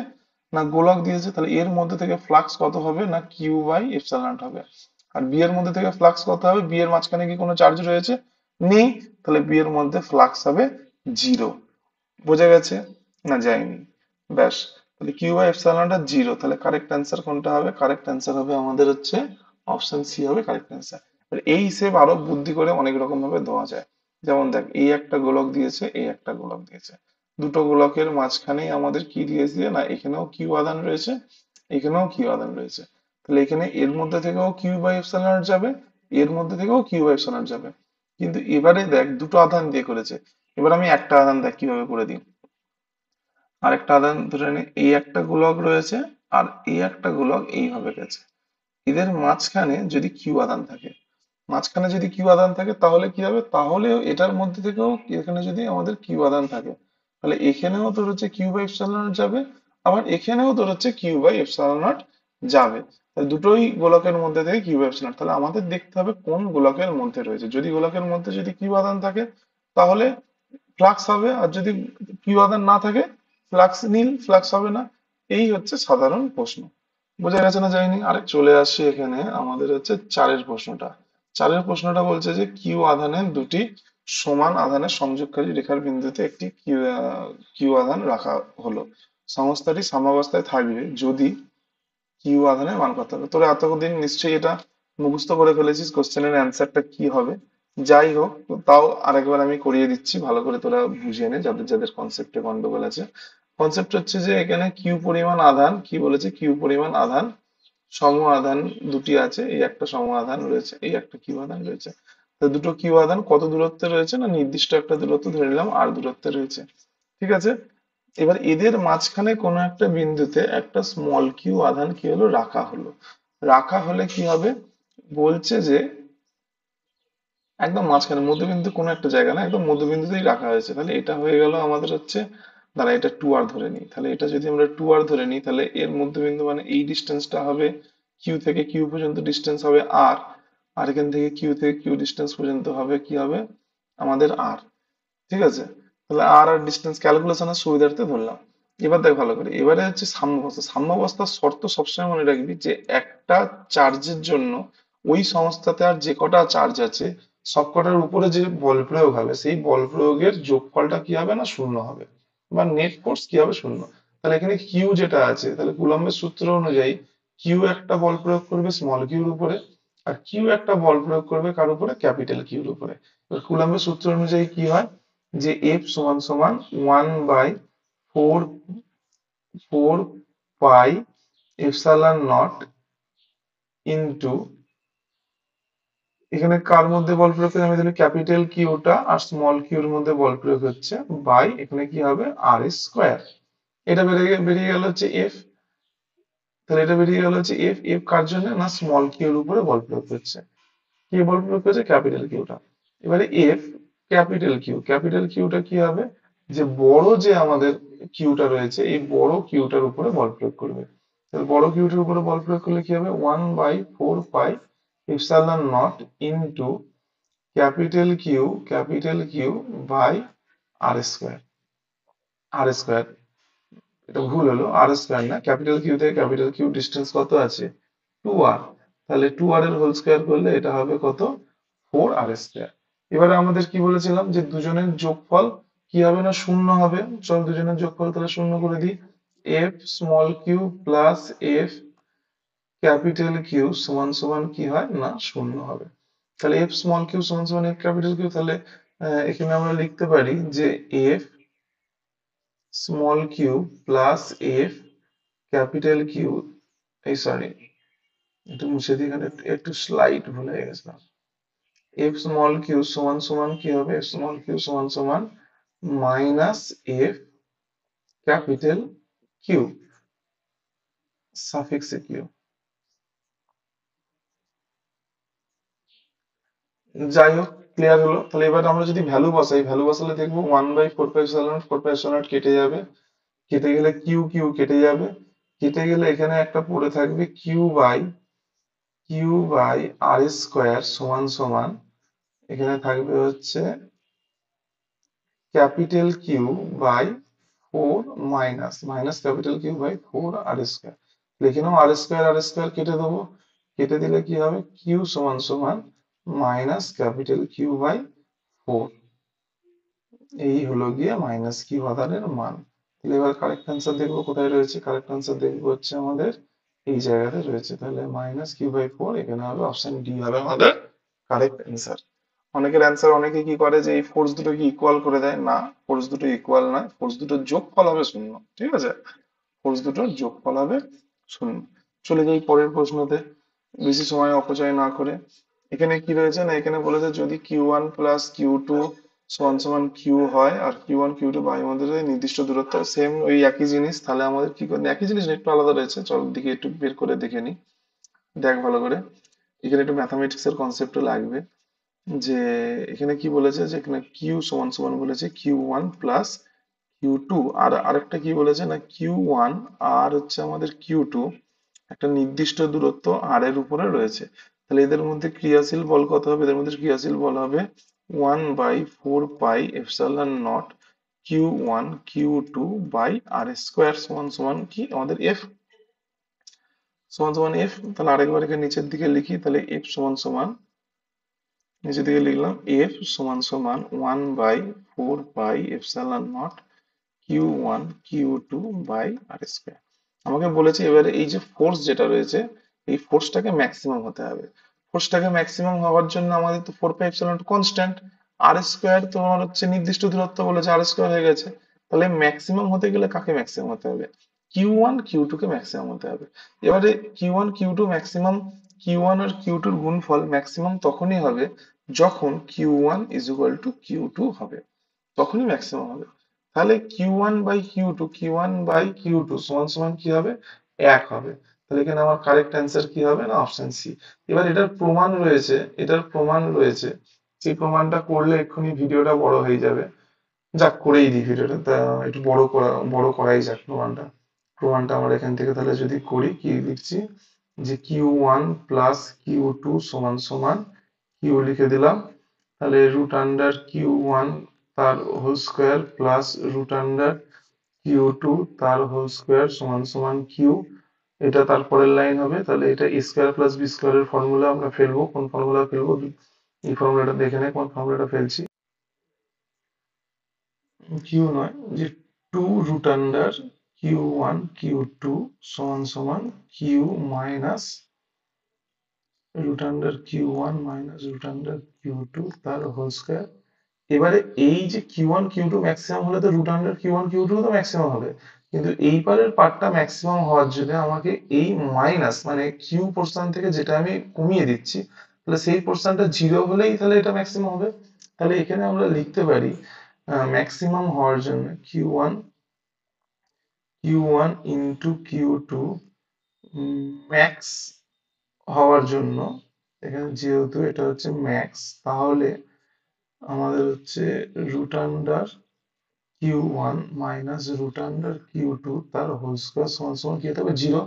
A: না গোলক দিয়েছে। তাহলে এর মধ্যে থেকে ফ্লাক্স কত হবে, না কিউ বাই এপসাইলন নট হবে। আর বি এর মধ্যে থেকে ফ্লাক্স কত হবে, বি এর মাঝখানে কি কোনো চার্জ রয়েছে, নেই। তাহলে বি এর মধ্যে ফ্লাক্স হবে 0। বোঝা গেছে, না যায়নি, ব্যাস। তাহলে কিউ বাই এপসাইলন নট 0, তাহলে কারেক্ট অ্যান্সার কোনটা হবে, কারেক্ট অ্যান্সার হবে আমাদের হচ্ছে অপশন সি হবে কারেক্ট অ্যান্সার। এই হিসেব আরো বুদ্ধি করে অনেক রকম ভাবে দেওয়া যায়। যেমন দেখ, এই একটা গোলক দিয়েছে, এই একটা গোলক দিয়েছে, দুটো গোলকের মাঝখানেই আমাদের কি দিয়েছে, না এখানেও কিউ আধান রয়েছে, এখানেও কিউ আধান রয়েছে। তাহলে এখানে এর মধ্যে থেকেও কিউ বাই এপসাইলন নট যাবে, এর মধ্যে থেকেও কিউ বাই এপসাইলন নট যাবে। কিন্তু এবারে দেখ দুটো আধান দিয়ে করেছে, এবার আমি একটা আধান দেখ কিভাবে করে দিই। আরেকটা আধান ধরে নে, এই একটা গোলক রয়েছে আর এই একটা গোলক এইভাবে গেছে। এদের মাঝখানে যদি কিউ আধান থাকে, মাঝখানে যদি কিউ আধান থাকে তাহলে কি হবে, তাহলে এটার মধ্যে থেকেও এখানে যদি আমাদের কিউ আধান থাকে, তাহলে এখানেও তোর হচ্ছে কিউ বাই এপসাইলন নট যাবে, আবার এখানেও তোর হচ্ছে কিউ বাই এপসাইলন নট যাবে। তাহলে দুটোই গোলকের মধ্যে থেকে কিউ বাই এপসাইলন নট। তাহলে আমাদের দেখতে হবে কোন গোলকের মধ্যে রয়েছে। যদি গোলকের মধ্যে যদি কিউ আধান থাকে তাহলে ফ্লাক্স হবে, আর যদি কিউ আধান না থাকে ফ্লাক্স নীল, ফ্লাক্স হবে না। এই হচ্ছে সাধারণ প্রশ্ন। বোঝা গেছে না যায়নি। আরে চলে আসি এখানে আমাদের হচ্ছে 4-এর প্রশ্নটা। 4-এর প্রশ্নটা বলছে যে কিউ আধানের দুটি সমান আধানের সংযোগকারী রেখার বিন্দুতে একটি কিউ আধান রাখা হলো, সংস্থাটি সাম্যাবস্থায় থাকবে যদি কিউ আধানের মান কত হবে। তোরা এতদিন নিশ্চয়ই এটা মুখস্থ করে ফেলেছিস, কোশ্চেনের অ্যান্সারটা কি হবে। যাই হোক, তাও আরেকবার আমি করিয়ে দিচ্ছি, ভালো করে তোরা বুঝে নে যাদের যাদের কনসেপ্টে গন্ডগোল আছে। কনসেপ্ট হচ্ছে যে এখানে কিউ পরিমাণ আধান, কি বলেছে, কিউ পরিমাণ আধান, সম আধান দুটি আছে, এই একটা সম আধান রয়েছে, এই একটা কিউ আধান রয়েছে। তো দুটো কিউ আধান কত দূরত্বে রয়েছে, না নির্দিষ্ট একটা দূরত্ব ধরে নিলাম আর দূরত্বে রয়েছে। ঠিক আছে। এবার এদের মাঝখানে কোনো একটা বিন্দুতে একটা স্মল কিউ আধান কি হলো, রাখা হলো। রাখা হলে কি হবে, বলছে যে একদম মাঝখানে মধ্যবিন্দু কোনো একটা জায়গা না, একদম মধ্যবিন্দুতেই রাখা হয়েছে। তাহলে এটা হয়ে গেল আমাদের হচ্ছে, দাঁড়া এটা 2r ধরে নিই, তাহলে এটা যদি আমরা 2r ধরে নিই তাহলে এর মধ্যবিন্দু মানে এই ডিস্টেন্সটা হবে, কিউ থেকে কিউ পর্যন্ত ডিস্টেন্স হবে আর, আর এখান থেকে কিউ থেকে কিউ ডিস্টেন্স পর্যন্ত হবে কি হবে আমাদের আর। ঠিক আছে। তাহলে আর আর ডিস্টেন্স ক্যালকুলেশনের সুবিধার্থে ধরলাম। এবার দেখ ভালো করে, এবারে হচ্ছে সাম্যাবস্থা। সাম্যাবস্থার শর্ত সবসময় মনে রাখবি যে একটা চার্জের জন্য ওই সংস্থাতে আর যে কটা চার্জ আছে সব কটার উপরে যে বল প্রয়োগ হবে সেই বল প্রয়োগের যোগফলটা কি হবে, না শূন্য হবে, বা নেট ফোর্স কি হবে, শূন্য। তাহলে এখানে কিউ যেটা আছে, তাহলে কুলম্বের সূত্র অনুযায়ী কিউ একটা বল প্রয়োগ করবে স্মল কিউর উপরে, আর কিউ একটা বল প্রয়োগ করবে কার উপরে, ক্যাপিটাল কিউর উপরে। এবার কুলম্বের সূত্র অনুযায়ী কি হয়, যে এফ সমান সমান 1/4 পাই এপসাইলন নট ইন্টু, এখানে কার মধ্যে বল প্রয়োগ করে, আমি ধরি ক্যাপিটাল কিউটা আর স্মল কিউর মধ্যে বল প্রয়োগ হচ্ছে, বাই এখানে কি হবে আর স্কোয়ার। এটা বেরিয়ে গেল হচ্ছে এফ। তাহলে এটা বেরিয়ে গেল হচ্ছে এফ। এফ কার জন্য, না স্মল কিউর উপরে বল প্রয়োগ করছে। কি বল প্রয়োগ করছে, ক্যাপিটাল কিউটা। এবারে এফ ক্যাপিটাল কিউ, ক্যাপিটাল কিউটা কি হবে, যে বড় যে আমাদের কিউটা রয়েছে এই বড় কিউটার উপরে বল প্রয়োগ করবে। তাহলে বড় কিউটার উপরে বল প্রয়োগ করলে কি হবে, 1/4 pi epsilon naught into capital Q by R square. R square, এটা ভুল হলো, আর স্কোয়ার না, ক্যাপিটাল কিউ থেকে ক্যাপিটাল কিউ ডিস্টেন্স কত আছে, 2r। তাহলে 2r এর হোল স্কোয়ার করলে এটা হবে কত, 4r²। এবারে আমাদের কি বলেছিলাম, যে দুজনের যোগফল কি হবে, না শূন্য হবে। চল দুজনের যোগফল তাহলে শূন্য করে দিই। F small Q plus F capital Q সমান সমান কি হয়, না শূন্য হবে। তাহলে এফ স্মল কিউ সমান সমান এফ ক্যাপিটাল কিউ, তাহলে এখানে আমরা লিখতে পারি যে F small Q plus F capital Q, এই সরি একটু মুছে দিই, এখানে একটু স্লাইড ভুলে গেছিলাম। এফ স্মল কিউ সমান সমান কি হবে, এফ স্মল কিউ সমান সমান minus F capital Q suffix Q. যাই হোক, ক্লিয়ার হলো। তাহলে এবার আমরা যদি ভ্যালু বসাই, ভ্যালু বসালে দেখবো 1/4 pi epsilon not, 4 pi epsilon not কেটে যাবে, কেটে গেলে কিউ কিউ কেটে যাবে, কেটে গেলে এখানে একটা পড়ে থাকবে কিউ বাই আর স্কোয়ার সমান সমান, এখানে থাকবে হচ্ছে capital Q by 4 minus minus capital Q by 4 R square. লিখে নাও আর স্কোয়ার কেটে দেবো, কেটে দিলে কি হবে, কিউ সমান সমান মাইনাস ক্যাপিটাল কিউ বাই 4। এই হলো গিয়ে মাইনাস কিউ আধানের মান। তাহলে এবার কারেক্ট অ্যান্সার দেখবো কোথায় রয়েছে, কারেক্ট অ্যান্সার দেখবো হচ্ছে আমাদের এই জায়গাতে রয়েছে। তাহলে -q/4 এখানে হবে, অপশন ডি হবে আমাদের কারেক্ট অ্যান্সার। অনেকের অ্যান্সার অনেকে কি করে যে এই ফোর্স দুটোকে ইকুয়াল করে দেয়, না ফোর্স দুটো ইকুয়াল নয়, ফোর্স দুটোর যোগফল হবে শূন্য। ঠিক আছে, ফোর্স দুটোর যোগফল হবে শূন্য। চলে যাই পরের প্রশ্নতে, বেশি সময় অপচয় না করে। এখানে কি রয়েছে, না এখানে বলেছে যদি Q1 + Q2 সমান সমান কিউ হয়, আর Q1 Q2 বায়ুর মধ্যে যদি নির্দিষ্ট দূরত্ব, সেম ওই একই জিনিস, তাহলে আমাদের কি করে, একই জিনিস না, একটু আলাদা রয়েছে, চল দিকে একটু বের করে দেখে নি। দেখ ভালো করে, এখানে একটু ম্যাথামেটিক্স এর কনসেপ্ট লাগবে। যে এখানে কি বলেছে, যে এখানে কিউ সমান সমান বলেছে Q1 + Q2, আর আরেকটা কি বলেছে, না Q1 আর হচ্ছে আমাদের Q2 একটা নির্দিষ্ট দূরত্ব আর এর উপরে রয়েছে। তাহলে এদের মধ্যে ক্রিয়াশীল বল কত হবে, এদের মধ্যে ক্রিয়াশীল বল হবে 1/4 pi epsilon naught Q1 Q2 by R square সমান সমান কি আমাদের এফ, সমান সমান এফ। তাহলে আরেকবার এখানে নিচের দিকে লিখি, তাহলে এফ সমান সমান, নিচের দিকে লিখলাম এফ সমান সমান 1/4 pi epsilon naught Q1 Q2 by R square. আমাকে বলেছে এবারে এই যে ফোর্স যেটা রয়েছে এই ফোর্সটাকে ম্যাক্সিমাম হতে হবে। ফোর্সটাকে ম্যাক্সিমাম হওয়ার জন্য আমাদের তো 4 pi epsilon naught constant, R square তোমার হচ্ছে নির্দিষ্ট দূরত্ব বলেছে, আর স্কোয়ার হয়ে গেছে। তাহলে ম্যাক্সিমাম হতে গেলে কাকে ম্যাক্সিমাম হতে হবে? Q1 Q2 কে ম্যাক্সিমাম হতে হবে। এবারে Q1 Q2 ম্যাক্সিমাম, Q1 আর Q2 এর গুণফল ম্যাক্সিমাম তখনই হবে যখন Q1 is equal two Q2 হবে, তখনই ম্যাক্সিমাম হবে। তাহলে Q1 by Q2, Q1 by Q2 সমান সমান কি হবে? 1 হবে। তাহলে এখানে আমার কারেক্ট অ্যান্সার কি হবে না, অপশন সি। এবার এটার প্রমাণ রয়েছে, এটার প্রমাণ রয়েছে, সেই প্রমাণটা করলে এক্ষুনি ভিডিওটা বড় হয়ে যাবে। যাক, করেই দিই ভিডিওটা, তা একটু বড় করাই যাক প্রমাণটা। প্রমাণটা আমরা এখান থেকে তাহলে যদি করি, কি লিখছি, যে Q1 প্লাস Q2 সমান সমান কিউ লিখে দিলাম, তাহলে রুট আন্ডার Q1 তার whole square plus root under Q2 তার হোল স্কোয়ার সমান সমান কিউ। এটা তারপরের লাইন হবে, তাহলে এটা এ স্কোয়ার প্লাস বি স্কোয়ারের ফর্মুলা আমরা ফেলবো। কোন ফর্মুলা ফেলবো? এই ফর্মুলাটা দেখে নেই কোন ফর্মুলাটা ফেলছি। কিউ নয়, যে two root under Q1 Q2 সমান সমান Q minus root under Q1 minus root under Q2 তার হোল স্কোয়ার। এবারে এই যে Q1 Q2 ম্যাক্সিমাম হলে তো রুট আন্ডার Q1 Q2 তো ম্যাক্সিমাম হবে, কিন্তু এই পারের পার্টটা ম্যাক্সিমাম হওয়ার জন্য আমাকে এই মাইনাস মানে কিউ পোর্শন থেকে যেটা আমি কমিয়ে দিচ্ছি, তাহলে সেই পোর্শনটা জিরো হলেই তাহলে এটা ম্যাক্সিমাম হবে। তাহলে এখানে আমরা লিখতে পারি ম্যাক্সিমাম হওয়ার জন্য Q one into Q2 max হওয়ার জন্য, এখানে যেহেতু এটা হচ্ছে ম্যাক্স, তাহলে আমাদের হচ্ছে root under Q1 minus root under Q2 তার হোল স্কোয়ার সমান সমান কি হতে হবে? জিরো।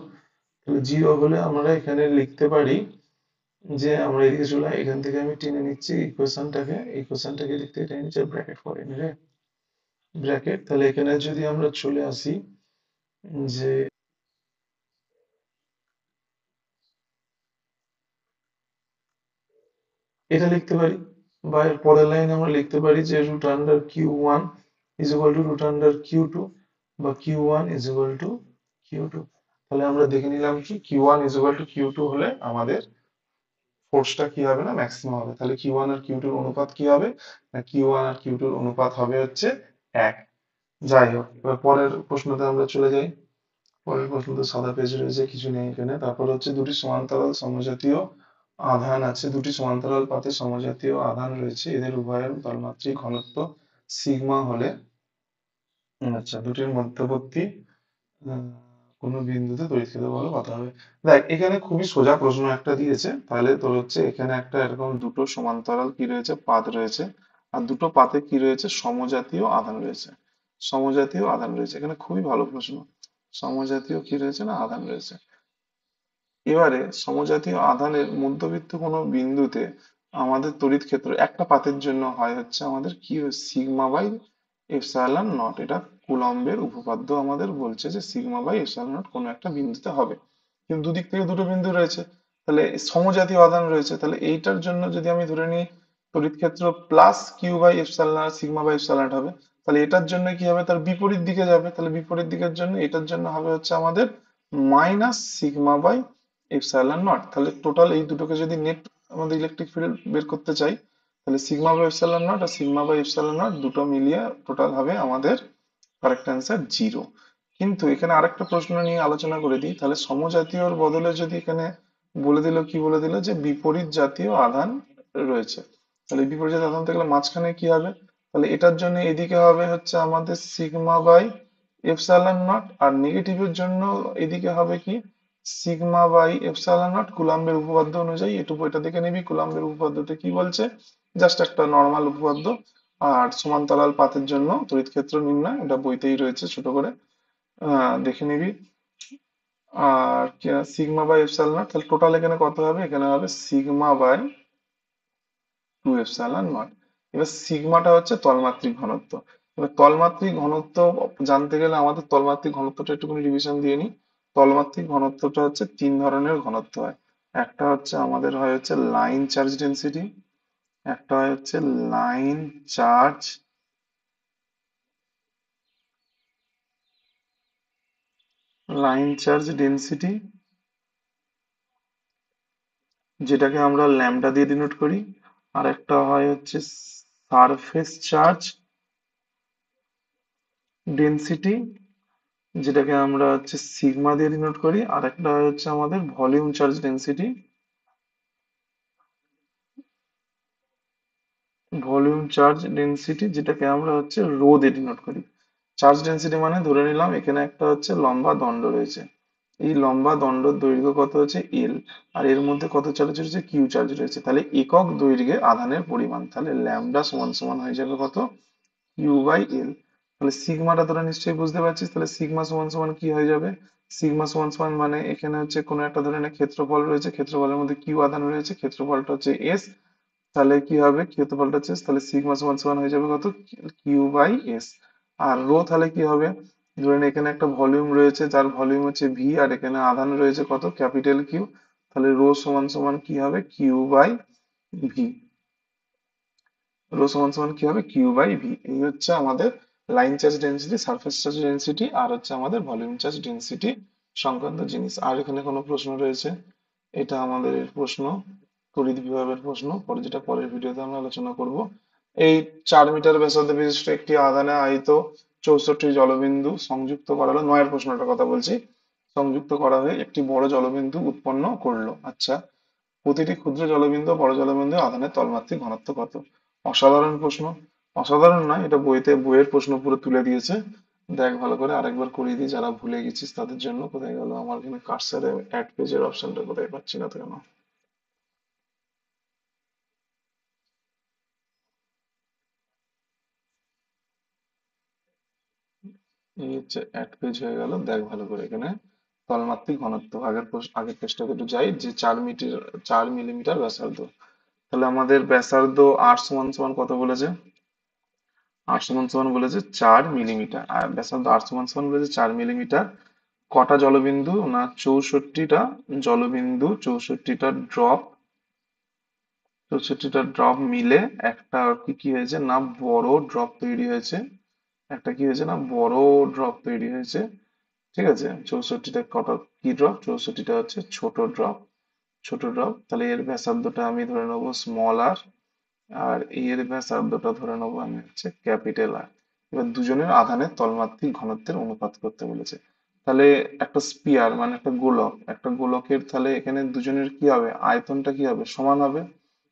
A: তাহলে জিরো হলে আমরা এখানে লিখতে পারি যে, আমরা এদিকে চলে এখান থেকে আমি টেনে নিচ্ছি ইকুয়েশনটাকে দিক থেকে টেনে নিচ্ছি, ব্র্যাকেট করে নিলে ব্র্যাকেট। তাহলে এখানে যদি আমরা চলে আসি, যে এটা লিখতে পারি, বা এর পরের লাইনে আমরা লিখতে পারি যে root under Q1 is equal to root under Q2, বা Q1 is equal two Q2। তাহলে আমরা দেখে নিলাম কি Q1 is equal two Q2 হলে আমাদের ফোর্সটা কি হবে না, ম্যাক্সিমাম হবে। তাহলে Q1 আর Q2 এর অনুপাত কি হবে না, Q1 আর Q2 এর অনুপাত হবে হচ্ছে 1। যাই হোক, এবার পরের প্রশ্নতে আমরা চলে যাই। পরের প্রশ্নতে সাদা পেজ রয়েছে, কিছু নেই এখানে। তারপর হচ্ছে দুটি সমান্তরাল সমজাতীয় আধান আছে, দুটি সমান্তরাল পাতে সমজাতীয় আধান রয়েছে, এদের উভয়ের তলমাত্রিক ঘনত্ব সিগমা হলে আচ্ছা দুটির মধ্যবর্তী আহ, কোনো বিন্দুতে তড়িৎ ক্ষেত্র বলো কত হবে। দেখ, এখানে খুবই সোজা প্রশ্ন একটা দিয়েছে। তাহলে তোর হচ্ছে এখানে একটা এরকম দুটো সমান্তরাল কি রয়েছে, পাত রয়েছে, আর দুটো পাতে কি রয়েছে, সমজাতীয় আধান রয়েছে। সমজাতীয় আধান রয়েছে, এখানে খুবই ভালো প্রশ্ন। সমজাতীয় কি রয়েছে না, আধান রয়েছে। এবারে সমজাতীয় আধানের মধ্যবর্তী কোনো বিন্দুতে আমাদের তড়িৎ ক্ষেত্র একটা পাতের জন্য হয় হচ্ছে আমাদের কি, সিগমা বাই এপসাইলন নট। এটা কুলম্বের উপপাদ্য আমাদের বলছে যে সিগমা বাই এপসাইলন নট কোনো একটা বিন্দুতে হবে। কিন্তু দুদিক থেকে দুটো বিন্দু রয়েছে, তাহলে সমজাতীয় আধান রয়েছে, তাহলে এইটার জন্য যদি আমি ধরে নিই তড়িৎ ক্ষেত্র plus Q by epsilon naught sigma by epsilon naught হবে, তাহলে এটার জন্য কি হবে, তার বিপরীত দিকে যাবে। তাহলে বিপরীত দিকের জন্য এটার জন্য হবে হচ্ছে আমাদের minus sigma by epsilon naught. তাহলে টোটাল এই দুটোকে যদি নেট আমাদের ইলেকট্রিক ফিল্ড বের করতে চাই, তাহলে সিগমা বাই এপসাইলন নট আর সিগমা বাই এপসাইলন নট দুটো মিলিয়ে টোটাল হবে আমাদের কারেক্ট অ্যান্সার 0। কিন্তু এখানে আরেকটা প্রশ্ন নিয়ে আলোচনা করে দিই, তাহলে সমজাতীয়র বদলে যদি এখানে বলে দিল, কি বলে দিল, যে বিপরীত জাতীয় আধান রয়েছে। তাহলে বিপরীত জাতীয় আধান থাকলে মাঝখানে কি হবে, তাহলে এটার জন্য এদিকে হবে হচ্ছে আমাদের সিগমা বাই এপসাইলন নট, আর নেগেটিভের জন্য এদিকে হবে কি, সিগমা বাই এপসাইলন নট। কুলাম্বের উপপাদ্য অনুযায়ী এটুকু এটা দেখে নিবি, কুলাম্বের উপপাদ্যতে কি বলছে, জাস্ট একটা নর্মাল উপপাদ্য। আর সমান্তরাল পাতের জন্য তড়িৎ ক্ষেত্র নির্ণয়, এটা বইতেই রয়েছে ছোট করে, দেখে নিবি। আর সিগমা বাই এপসাইলন নট, তাহলে টোটাল এখানে কত হবে, এখানে হবে সিগমা বাই 2 এপসাইলন নট। এবার সিগমাটা হচ্ছে তলমাত্রিক ঘনত্ব। এবার তলমাত্রিক ঘনত্ব জানতে গেলে আমাদের তলমাত্রিক ঘনত্বটা একটুখানি রিভিশন দিয়ে নিই। তলমাত্রিক ঘনত্বটা হচ্ছে তিন ধরনের ঘনত্ব হয়। একটা হচ্ছে আমাদের হয় হচ্ছে লাইন চার্জ ডেনসিটি, একটা হয় হচ্ছে line charge line charge density, যেটাকে আমরা ল্যামডা দিয়ে ডিনোট করি। আর একটা হয় হচ্ছে সারফেস চার্জ ডেনসিটি, যেটাকে আমরা হচ্ছে সিগমা দিয়ে ডিনোট করি, আর একটা হচ্ছে আমাদের volume charge density. Volume charge density যেটাকে আমরা হচ্ছে রো দিয়ে ডিনোট করি। চার্জ ডেনসিটি মানে ধরে নিলাম এখানে একটা হচ্ছে লম্বা দণ্ড রয়েছে, এই লম্বা দণ্ডর দৈর্ঘ্য কত হচ্ছে এল, আর এর মধ্যে কত চার্জ রয়েছে, কিউ চার্জ রয়েছে, তাহলে একক দৈর্ঘ্যে আধানের পরিমাণ, তাহলে ল্যামডা সমান সমান হয়ে যাবে কত, কিউ বাই এল। তাহলে সিগমাটা তোরা নিশ্চয়ই বুঝতে পারছিস, তাহলে সিগমা সমান সমান কি হয়ে যাবে, সিগমা সমান সমান মানে এখানে হচ্ছে কোনো একটা ধরনের ক্ষেত্রফল রয়েছে, ক্ষেত্রফলের মধ্যে কিউ আধান রয়েছে, ক্ষেত্রফলটা হচ্ছে এস, তাহলে কি হবে ক্ষেত্রফলটা হচ্ছে তাহলে সিগমা সমান সমান হয়ে যাবে কত, কিউ বাই এস। আর রো তাহলে কি হবে, ধরেন এখানে একটা ভলিউম রয়েছে যার ভলিউম হচ্ছে ভি, আর এখানে আধান রয়েছে কত, ক্যাপিটাল কিউ, তাহলে রো সমান সমান কি হবে, কিউ বাই ভি। রো সমান সমান কি হবে, কিউ বাই ভি। এই হচ্ছে আমাদের line charge density, surface charge density, আর হচ্ছে আমাদের ভলিউম চার্জ ডেনসিটি সংক্রান্ত জিনিস। আর এখানে কোনো প্রশ্ন রয়েছে, এটা আমাদের প্রশ্ন, তড়িৎ বিভবের প্রশ্ন, পরে যেটা পরের ভিডিওতে আমরা আলোচনা করব। এই 4 মিটার ব্যাসার্ধ বিশিষ্ট একটি আধানে আহিত 64 জলবিন্দু সংযুক্ত করা হলো, নয়ের প্রশ্নটার কথা বলছি, সংযুক্ত করা হয়ে একটি বড় জলবিন্দু উৎপন্ন করলো। আচ্ছা, প্রতিটি ক্ষুদ্র জলবিন্দু ও বড় জলবিন্দু আধানের তলমাত্রিক ঘনত্ব কত। অসাধারণ প্রশ্ন, অসাধারণ নয়, এটা বইয়ের প্রশ্ন পুরো তুলে দিয়েছে। দেখ ভালো করে, আরেকবার করিয়ে দিই যারা ভুলে গেছিস তাদের জন্য। কোথায় গেল আমার এখানে কার্সারে অ্যাড পেজের অপশনটা, কোথায় পাচ্ছি না তো কেন। এই হচ্ছে অ্যাড পেজ হয়ে গেল, দেখ ভালো করে এখানে তলমাত্রিক ঘনত্ব, আগের পেজটাতে একটু যাই, যে 4 মিটার, 4 মিলিমিটার ব্যাসার্ধ। তাহলে আমাদের ব্যাসার্ধ আর সমান সমান কত বলেছে, আর সমান সমান বলেছে 4 মিলিমিটার, আর ব্যাসার্ধ আর সমান সমান বলেছে 4 মিলিমিটার। কটা জলবিন্দু না 64টা জলবিন্দু, 64টা ড্রপ মিলে একটা আর কি কি হয়েছে না বড় ড্রপ তৈরি হয়েছে, একটা কি হয়েছে না বড় ড্রপ তৈরি হয়েছে। ঠিক আছে, 64টা কটা কি ড্রপ, 64টা হচ্ছে ছোট ড্রপ, ছোট ড্রপ। তাহলে এর ব্যাসার্ধটা আমি ধরে নেবো স্মল আর, আর এর ব্যাসার্ধটা ধরে নেবো আমি হচ্ছে ক্যাপিটাল আর। এবার দুজনের আধানের তলমাত্রিক ঘনত্বের অনুপাত করতে বলেছে। তাহলে একটা স্পিয়ার মানে একটা গোলক, একটা গোলকের তাহলে এখানে দুজনের কি হবে, আয়তনটা কি হবে, সমান হবে।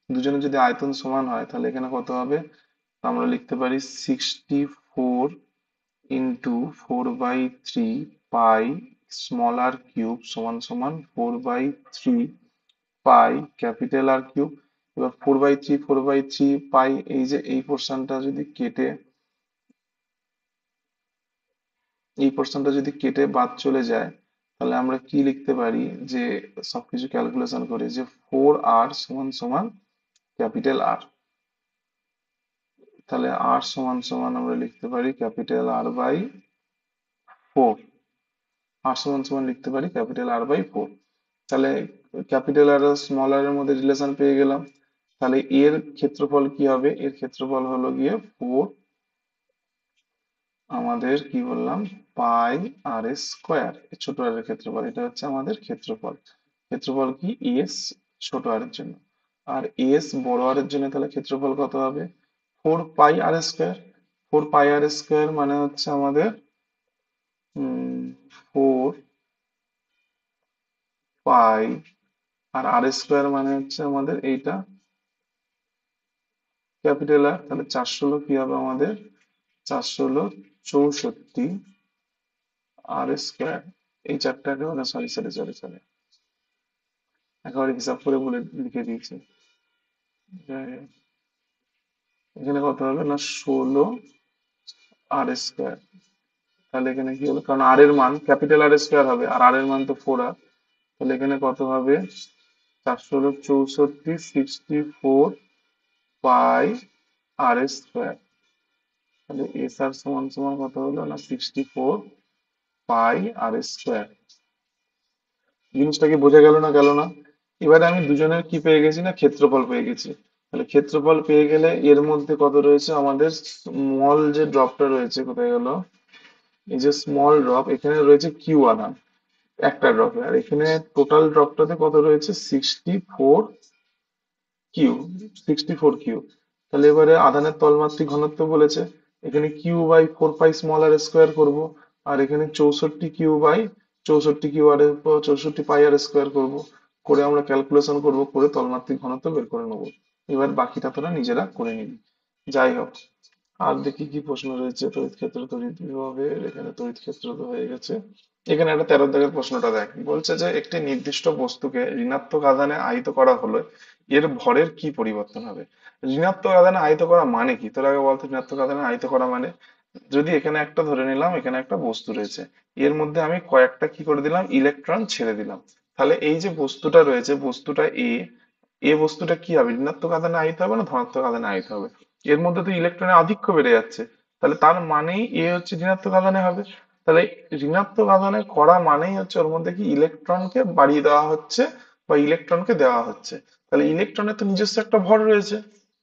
A: দুজনের যদি আয়তন সমান হয় তাহলে এখানে কত হবে, আমরা লিখতে পারি 64 ইন্টু 4/3 পাই স্মল আর কিউব সমান সমান 4/3 পাই ক্যাপিটাল আর কিউব। এবার 4/3, 4/3 পাই, এই যে এই পোর্শনটা যদি কেটে, এই পোর্শনটা যদি কেটে বাদ চলে যায়, তাহলে আমরা কি লিখতে পারি, যে সবকিছু ক্যালকুলেশন করে যে 4r সমান সমান ক্যাপিটাল আর। তাহলে আর সমান সমান আমরা লিখতে পারি ক্যাপিটাল আর বাই 4, আর সমান সমান লিখতে পারি ক্যাপিটাল আর বাই 4। তাহলে ক্যাপিটাল আর স্মল আর এর মধ্যে রিলেশন পেয়ে গেলাম। তাহলে এর ক্ষেত্রফল কি হবে, এর ক্ষেত্রফল হলো গিয়ে 4, আমাদের কি বললাম, পাই আর স্কোয়ার, ছোট আর এর ক্ষেত্রফল, এটা হচ্ছে আমাদের ক্ষেত্রফল। ক্ষেত্রফল কি এস, ছোট আর এর জন্য। আর এস বড় আর এর জন্য তাহলে ক্ষেত্রফল কত হবে, 4 পাই আর স্কোয়ার। 4 পাই আর স্কোয়ার মানে হচ্ছে আমাদের 4 পাই, আর আর স্কোয়ার মানে হচ্ছে আমাদের এইটা ক্যাপিটাল আর। তাহলে 416 কি হবে আমাদের, 416 64 আর স্কোয়ার। এই চারটা একেবারে, সরি সরি সরি সরি, একেবারে হিসাব করে বলে লিখে দিয়েছি। এখানে কত হবে না 16 আর স্কোয়ার। তাহলে এখানে কি হলো, কারণ আর এর মান ক্যাপিটাল আর স্কোয়ার হবে, আর আর এর মান তো 4r, তাহলে এখানে কত হবে, 464 তাহলে এস আর সমান সমান কত হলো না 64 পাই আর স্কোয়ার। জিনিসটা কি বোঝা গেল না, গেল না। এবারে আমি দুজনের কি পেয়ে গেছি না ক্ষেত্রফল পেয়ে গেছি। তাহলে ক্ষেত্রফল পেয়ে গেলে এর মধ্যে কত রয়েছে, আমাদের স্মল যে ড্রপটা রয়েছে কোথায় গেল, এই যে স্মল ড্রপ, এখানে রয়েছে কিউ আধান একটা ড্রপে, আর এখানে টোটাল ড্রপটাতে কত রয়েছে, 64 কিউ, 64 কিউ। তাহলে এবারে আধানের তলমাত্রিক ঘনত্ব বলেছে, এখানে Q by 4 pi small R square করবো, আর এখানে 64 কিউ বাই 64 কিউ আর 64 পাই আর স্কোয়ার করবো। করে আমরা ক্যালকুলেশন করব, করে তলমাত্রিক ঘনত্ব বের করে নেবো। এবার বাকিটা তোরা নিজেরা করে নিবি। যাই হোক, আর দেখি কি প্রশ্ন রয়েছে। তড়িৎ ক্ষেত্র, তড়িৎ বিভবের, এখানে তড়িৎ ক্ষেত্র তো হয়ে গেছে। এখানে একটা 13 দাগের প্রশ্নটা দেখ, বলছে যে একটি নির্দিষ্ট বস্তুকে ঋণাত্মক আধানে আহিত করা হলে এর ভরের কি পরিবর্তন হবে। ঋণাত্মক আধানে আহিত করা মানে কি, তোর আগে বলতো ঋণাত্মক আধানে আহিত করা মানে। যদি এখানে একটা ধরে নিলাম, এখানে একটা বস্তু রয়েছে, এর মধ্যে আমি কয়েকটা কি করে দিলাম, ইলেকট্রন ছেড়ে দিলাম। তাহলে এই যে বস্তুটা রয়েছে, বস্তুটা এ, এ বস্তুটা কি হবে, ঋণাত্মক আধানে আহিত হবে না ধনাত্মক আধানে আহিত হবে। এর মধ্যে তো ইলেকট্রনের আধিক্য বেড়ে যাচ্ছে, তাহলে তার মানেই এ হচ্ছে ঋণাত্মক আধানে হবে। তাহলে ঋণাত্মক আধানে করা মানেই হচ্ছে ওর মধ্যে কি ইলেকট্রনকে বাড়িয়ে দেওয়া হচ্ছে বা ইলেকট্রনকে দেওয়া হচ্ছে। তাহলে ইলেকট্রনের তো নিজস্ব একটা ভর রয়েছে,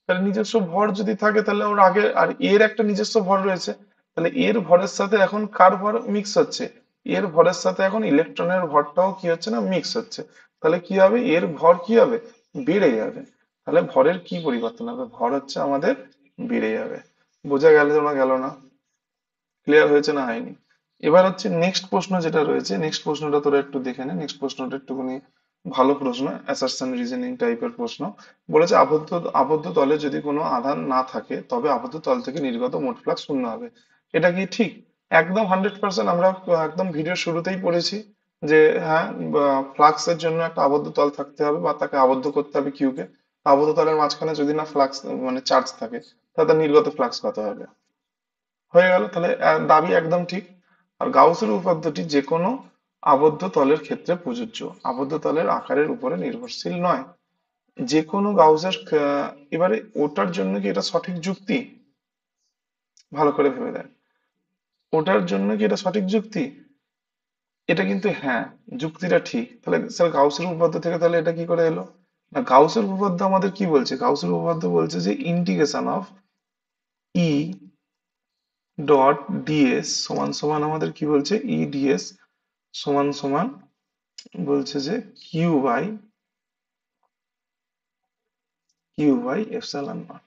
A: তাহলে নিজস্ব ভর যদি থাকে তাহলে ওর আগে আর এর একটা নিজস্ব ভর রয়েছে, তাহলে এর ভরের সাথে এখন কার ভর মিক্স হচ্ছে, এর ভরের সাথে এখন ইলেকট্রনের ভরটাও কি হচ্ছে না, মিক্স হচ্ছে। তাহলে কি হবে, এর ভর কি হবে, বেড়ে যাবে। তাহলে ভরের কি পরিবর্তন হবে, ভর হচ্ছে আমাদের বেড়ে যাবে। বোঝা গেল না গেল না, ক্লিয়ার হয়েছে না হয়নি? এবার হচ্ছে নেক্সট প্রশ্ন যেটা রয়েছে, নেক্সট প্রশ্নটা তোরা একটু দেখে নে। নেক্সট প্রশ্নটা একটুখানি ভালো প্রশ্ন, অ্যাসারশন রিজনিং টাইপের প্রশ্ন। বলেছে আবদ্ধ আবদ্ধ তলে যদি কোনো আধান না থাকে তবে আবদ্ধ তল থেকে নির্গত মোট ফ্লাক্স শূন্য হবে। এটা কি ঠিক? একদম 100%। আমরা একদম ভিডিও শুরুতেই পড়েছি যে হ্যাঁ, ফ্লাক্সের জন্য একটা আবদ্ধ তল থাকতে হবে বা তাকে আবদ্ধ করতে হবে কিউকে। আবদ্ধ তলের মাঝখানে যদি না ফ্লাক্স মানে চার্জ থাকে, তাহলে তার নির্গত ফ্লাক্স কত হবে। হয়ে গেল, তাহলে দাবি একদম ঠিক। আর গাউসের উপপাদ্যটি যে কোনো আবদ্ধ তলের ক্ষেত্রে প্রযোজ্য, আবদ্ধ তলের আকারের উপরে নির্ভরশীল নয়। যে কোনো গাউসের এবারে ওটার জন্য কি এটা সঠিক যুক্তি, ভালো করে ভেবে দেখ, ওটার জন্য কি এটা সঠিক যুক্তি? এটা কিন্তু হ্যাঁ, যুক্তিটা ঠিক। তাহলে স্যার গাউসের উপপাদ্য থেকে তাহলে এটা কি করে এলো? না, গাউসের উপপাদ্য আমাদের কি বলছে, গাউসের উপপাদ্য বলছে যে integration of E dot DS সমান সমান আমাদের কি বলছে, ই ডিএস সমান সমান বলছে যে কিউ বাই এপসাইলন নট।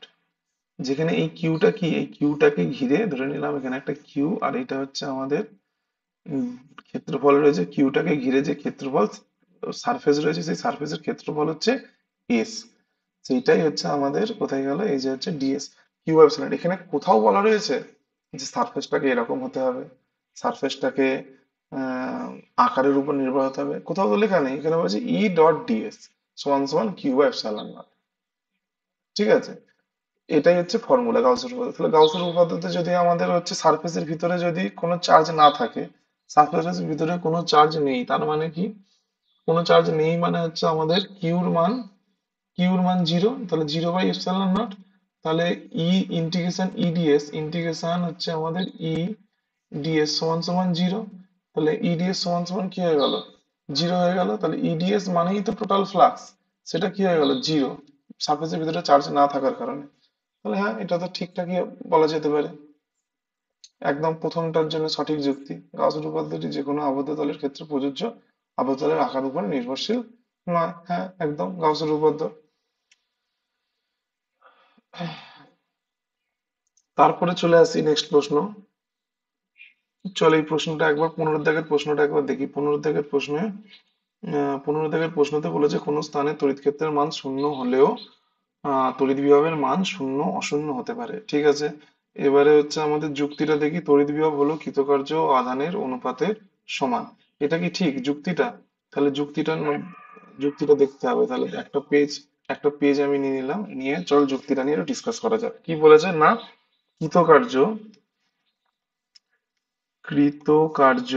A: যেখানে এই কিউটা কি, এই কিউটাকে ঘিরে ধরে নিলাম এখানে একটা কিউ, আর এটা হচ্ছে আমাদের উম, ক্ষেত্রফল রয়েছে। কিউটাকে ঘিরে যে ক্ষেত্রফল সারফেস রয়েছে, সেই সারফেসের ক্ষেত্রফল হচ্ছে এস। সেইটাই হচ্ছে আমাদের কোথায় গেল, এই যে হচ্ছে ডিএস। কিউ এপসাইলন, এখানে কোথাও বলা রয়েছে যে সারফেসটাকে এরকম হতে হবে, সারফেসটাকে আকারের উপর নির্ভর হতে হবে, কোথাও তো লেখা নেই। এখানে বলছে ই ডট ডিএস সমান সমান কিউ বাই এপসাইলন নট। ঠিক আছে, এটাই হচ্ছে ফর্মুলা গাউসের উপপাদ্য। তাহলে গাউসের উপপাদ্যতে যদি আমাদের হচ্ছে সারফেসের ভিতরে যদি কোনো চার্জ না থাকে, সারফেসের ভিতরে কোনো চার্জ নেই, তার মানে কি, কোনো চার্জ নেই মানে হচ্ছে আমাদের কিউর মান জিরো, তাহলে 0/এপসাইলন নট। তাহলে ই ইন্টিগ্রেশন ইডিএস, ইন্টিগ্রেশন হচ্ছে আমাদের ইডিএস সমান সমান জিরো। তাহলে ইডিএস সমান সমান কি হয়ে গেল, জিরো হয়ে গেল। তাহলে ইডিএস মানেই তো টোটাল ফ্লাক্স, সেটা কি হয়ে গেল, জিরো, সারফেসের ভিতরে চার্জ না থাকার কারণে। তাহলে হ্যাঁ, এটা তো ঠিকঠাকই বলা যেতে পারে। একদম প্রথমটার জন্য সঠিক যুক্তি, গাউস উপপাদ্যটি যে কোনো আবদ্ধ তলের ক্ষেত্রে প্রযোজ্য, আবদ্ধ তলের আকার উপর নির্ভরশীল নয়। হ্যাঁ, একদম গাউসের উপপাদ্য। তারপরে চলে আসি নেক্সট প্রশ্ন। চল এই প্রশ্নটা একবার 15 দাগের প্রশ্নটা একবার দেখি। 15 দাগের প্রশ্নে 15 দাগের প্রশ্নতে বলেছে কোন স্থানে তড়িৎ ক্ষেত্রের মান শূন্য হলেও তড়িৎ বিভবের মান শূন্য অশূন্য হতে পারে। ঠিক আছে, এবারে হচ্ছে আমাদের যুক্তিটা দেখি। তড়িৎ বিভব হলো কৃতকার্য ও আধানের অনুপাতের সমান। এটা কি ঠিক যুক্তিটা? তাহলে যুক্তিটা দেখতে হবে। তাহলে একটা পেজ আমি নিয়ে নিলাম, নিয়ে চল যুক্তিটা নিয়ে ডিসকাস করা যাক। কি বলেছে না, কৃতকার্য কৃতকার্য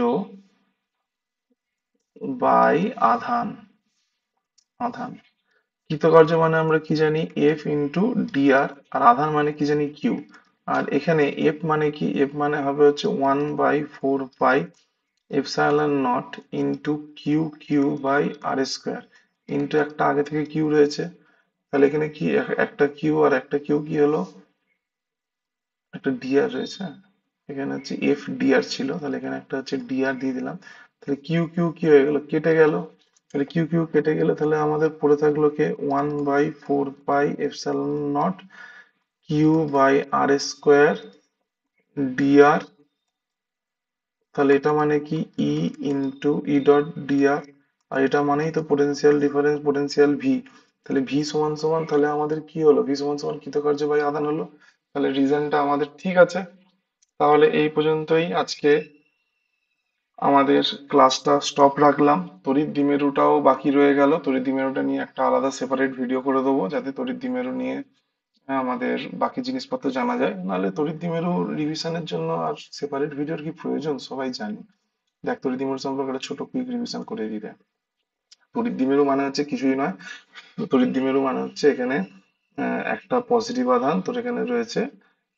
A: বাই আধান, আধান কৃতকার্য মানে আমরা কি জানি, এফ ইন্টু ডিআর, আর আধান মানে কি জানি, কিউ। আর এখানে এফ মানে কি, এফ মানে হবে হচ্ছে 1/4 pi epsilon naught into Q Q by R square, into একটা আগে থেকে কিউ রয়েছে। তাহলে এখানে কি একটা কিউ আর একটা কিউ কি হলো, একটা ডিআর রয়েছে। এখানে হচ্ছে এফ ডিআর ছিল, তাহলে এখানে একটা হচ্ছে ডিআর দিয়ে দিলাম। তাহলে কিউ কিউ কি হয়ে গেল, কেটে গেল। তাহলে কিউ কিউ কেটে গেলে তাহলে আমাদের পড়ে থাকলো কে, 1/4 pi epsilon naught Q by R square dR, তাহলে এটা মানে কি E into E dot dR, আর এটা মানেই তো পোটেনশিয়াল ডিফারেন্স, পোটেনশিয়াল ভি। তাহলে ভি সমান সমান, তাহলে আমাদের কি হলো, ভি সমান সমান কৃতকার্য বাই আধান হলো। তাহলে রিজনটা আমাদের ঠিক আছে। তাহলে এই পর্যন্তই আজকে আমাদের ক্লাসটা স্টপ রাখলাম। তড়িৎ দ্বিমেরুটাও বাকি রয়ে গেল, তড়িৎ দ্বিমেরুটা নিয়ে একটা আলাদা সেপারেট ভিডিও করে দেবো, যাতে তড়িৎ দ্বিমেরু নিয়ে আমাদের বাকি জিনিসপত্র জানা যায়। নাহলে তড়িৎ দ্বিমেরু রিভিশনের জন্য আর সেপারেট ভিডিওর কি প্রয়োজন, সবাই জানি। দেখ, তড়িৎ দ্বিমেরু সম্পর্কে একটা ছোট কুইক রিভিশন করে দিই দেখ। তড়িৎ দ্বিমেরু মানে হচ্ছে কিছুই নয়, তড়িৎ দ্বিমেরু মানে হচ্ছে এখানে একটা পজিটিভ আধান তোর এখানে রয়েছে,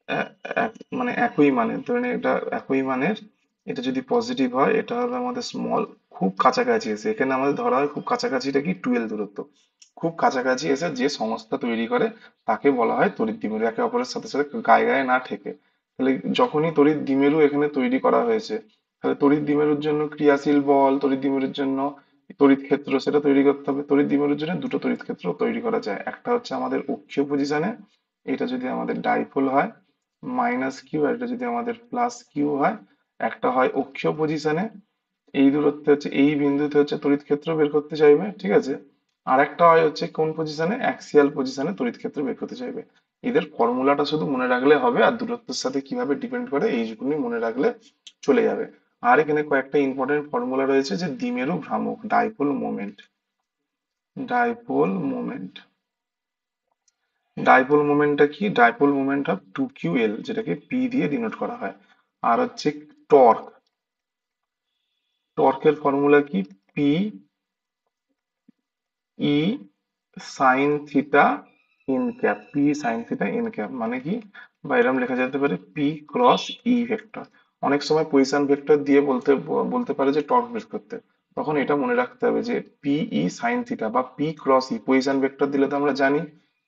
A: আহ, মানে একই মানের, ধরে নে এটা একই মানের, এটা যদি পজিটিভ হয় এটা হবে আমাদের স্মল, খুব কাছাকাছি এসে, এখানে আমাদের ধরা হয় খুব কাছাকাছিটা কি 12 দূরত্ব, খুব কাছাকাছি এসে যে সংস্থা তৈরি করে তাকে বলা হয় তড়িৎ দ্বিমেরু, একে অপরের সাথে সাথে গায়ে গায়ে না ঠেকে। তাহলে যখনই তড়িৎ দ্বিমেরু এখানে তৈরি করা হয়েছে, তাহলে তড়িৎ দ্বিমেরুর জন্য ক্রিয়াশীল বল, তড়িৎ দ্বিমেরুর জন্য তড়িৎ ক্ষেত্র সেটা তৈরি করতে হবে। তড়িৎ দ্বিমেরুর জন্য দুটো তড়িৎ ক্ষেত্র তৈরি করা যায়, একটা হচ্ছে আমাদের অক্ষীয় পজিশনে, এটা যদি আমাদের ডাইপোল হয় মাইনাস কিউ, আর এটা যদি আমাদের প্লাস কিউ হয়। একটা হয় অক্ষীয় পজিশনে, এই দূরত্বে হচ্ছে এই বিন্দুতে হচ্ছে তড়িৎ ক্ষেত্র বের করতে চাইবে, ঠিক আছে। আর একটা হয় হচ্ছে কোন পজিশনে, অ্যাক্সিয়াল পজিশনে তড়িৎ ক্ষেত্র বের করতে চাইবে। এদের ফর্মুলাটা শুধু মনে রাখলে হবে, আর দূরত্বের সাথে কিভাবে ডিপেন্ড করে এইটুকুনি মনে রাখলে চলে যাবে। আর এখানে কয়েকটা ইম্পর্টেন্ট ফর্মুলা রয়েছে, যে দ্বিমেরু ভ্রামক, dipole moment, dipole moment, dipole মোমেন্টটা কি, ডাইপোল মোমেন্ট অফ 2ql, যেটাকে পি দিয়ে ডিনোট করা হয়। আর হচ্ছে টর্ক, টর্কের ফর্মুলা কি, P E sine theta in cap, P sine theta in cap মানে কি, বা এরকম লেখা যেতে পারে পি ক্রস ই ভেক্টর। অনেক সময় পজিশন ভেক্টর দিয়ে বলতে বলতে পারে যে টর্ক বের করতে, তখন এটা মনে রাখতে হবে যে পি ই সাইন থিটা বা P cross E, position vector দিলে তো আমরা জানি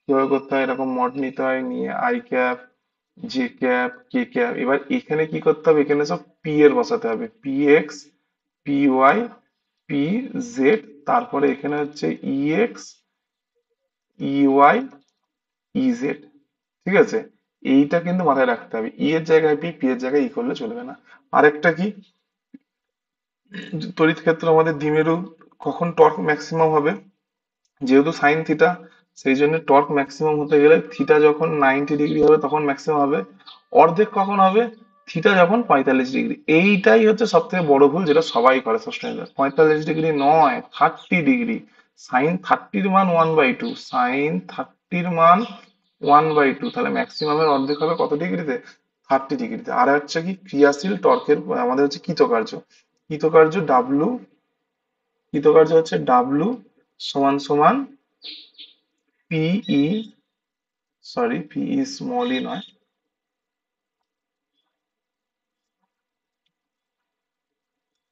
A: কিভাবে করতে হয়, এরকম মড নিতে হয়, নিয়ে I cap, J cap, K cap. এবার এখানে কি করতে হবে, এখানে সব পি এর বসাতে হবে, P X, P Y, P Z, তারপরে এখানে হচ্ছে E X, E Y, E Z, ঠিক আছে। এইটা কিন্তু মাথায় রাখতে হবে, ই এর জায়গায় পি, পি এর জায়গায় ই করলে চলবে না। আরেকটা কি, তড়িৎ ক্ষেত্র আমাদের দ্বিমেরু কখন টর্ক ম্যাক্সিমাম হবে, যেহেতু সাইন থিটা, সেই জন্য টর্ক ম্যাক্সিমাম হতে গেলে থিটা যখন 90 ডিগ্রি হবে তখন ম্যাক্সিমাম হবে। অর্ধেক কখন হবে, থিটা যখন 45 ডিগ্রি। এইটাই হচ্ছে সব থেকে বড় ভুল যেটা সবাই করে সবসময়, 45 ডিগ্রি নয়, 30 ডিগ্রি। সাইন থার্টির মান 1/2, সাইন থার্টির মান 1/2, তাহলে ম্যাক্সিমামের অর্ধেক হবে কত ডিগ্রিতে, 30 ডিগ্রিতে। আর হচ্ছে কি ক্রিয়াশীল টর্কের আমাদের হচ্ছে কৃতকার্য, কৃতকার্য ডাব্লু, কৃতকার্য হচ্ছে ডাব্লু সমান সমান পিই, সরি পিই স্মল ই নয়,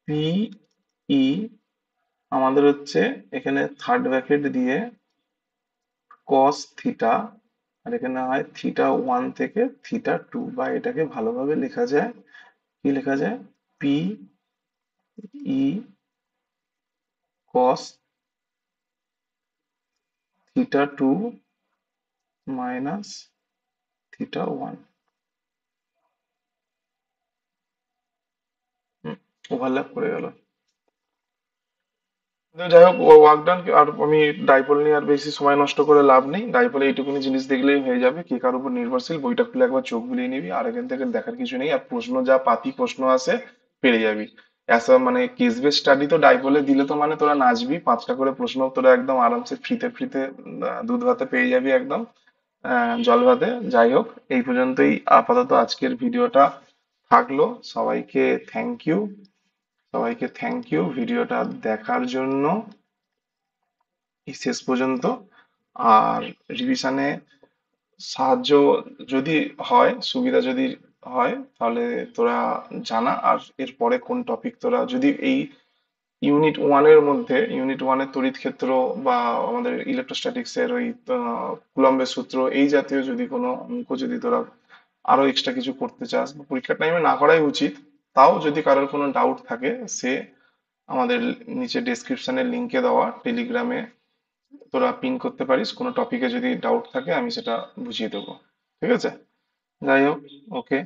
A: পিই আমাদের হচ্ছে এখানে থার্ড ব্র্যাকেট দিয়ে কস থিটা, আর এখানে হয় থিটা 1 থেকে থিটা 2, বা এটাকে ভালোভাবে লেখা যায়, কি লেখা যায়, পিই কস থিটা 2 মাইনাস থিটা 1, ওভারল্যাপ করে গেল। তো যাই হোক, ওয়ার্ক ডান। আর আমি ডাইপোল নিয়ে আর বেশি সময় নষ্ট করে লাভ নেই, ডাইপোলে এইটুকুনি জিনিস দেখলেই হয়ে যাবে, কে কার উপর নির্ভরশীল বইটা খুলে একবার চোখ বুলিয়ে নিবি, আর এখান থেকে দেখার কিছু নেই। আর প্রশ্ন যা পাতি প্রশ্ন আসে পেরে যাবি, এসব মানে কেস বেস স্টাডি তো ডাইপোলে দিলে তো মানে তোরা নাচবি, 5টা করে প্রশ্ন তোরা একদম আরামসে ফ্রিতে ফ্রিতে দুধ ভাতে পেয়ে যাবি একদম, জল ভাতে। যাই হোক, এই পর্যন্তই আপাতত আজকের ভিডিওটা থাকলো। সবাইকে থ্যাংক ইউ, সবাইকে থ্যাংক ইউ ভিডিওটা দেখার জন্য এই শেষ পর্যন্ত। আর রিভিশনে সাহায্য যদি হয়, সুবিধা যদি হয়, তাহলে তোরা জানা। আর এরপরে কোন টপিক তোরা যদি এই ইউনিট 1 এর মধ্যে, ইউনিট 1 এর তড়িৎ ক্ষেত্র বা আমাদের ইলেকট্রোস্ট্যাটিক্স এর ওই কুলম্বের সূত্র, এই জাতীয় যদি কোনো অঙ্ক যদি তোরা আরো এক্সট্রা কিছু করতে চাস, বা পরীক্ষার টাইমে না করাই উচিত, তাও যদি কারোর কোনো ডাউট থাকে, সে আমাদের নিচে ডেসক্রিপশনের লিংকে দেওয়া টেলিগ্রামে তোরা পিন করতে পারিস, কোনো টপিকে যদি ডাউট থাকে আমি সেটা বুঝিয়ে দেবো, ঠিক আছে। যাই হোক, ওকে।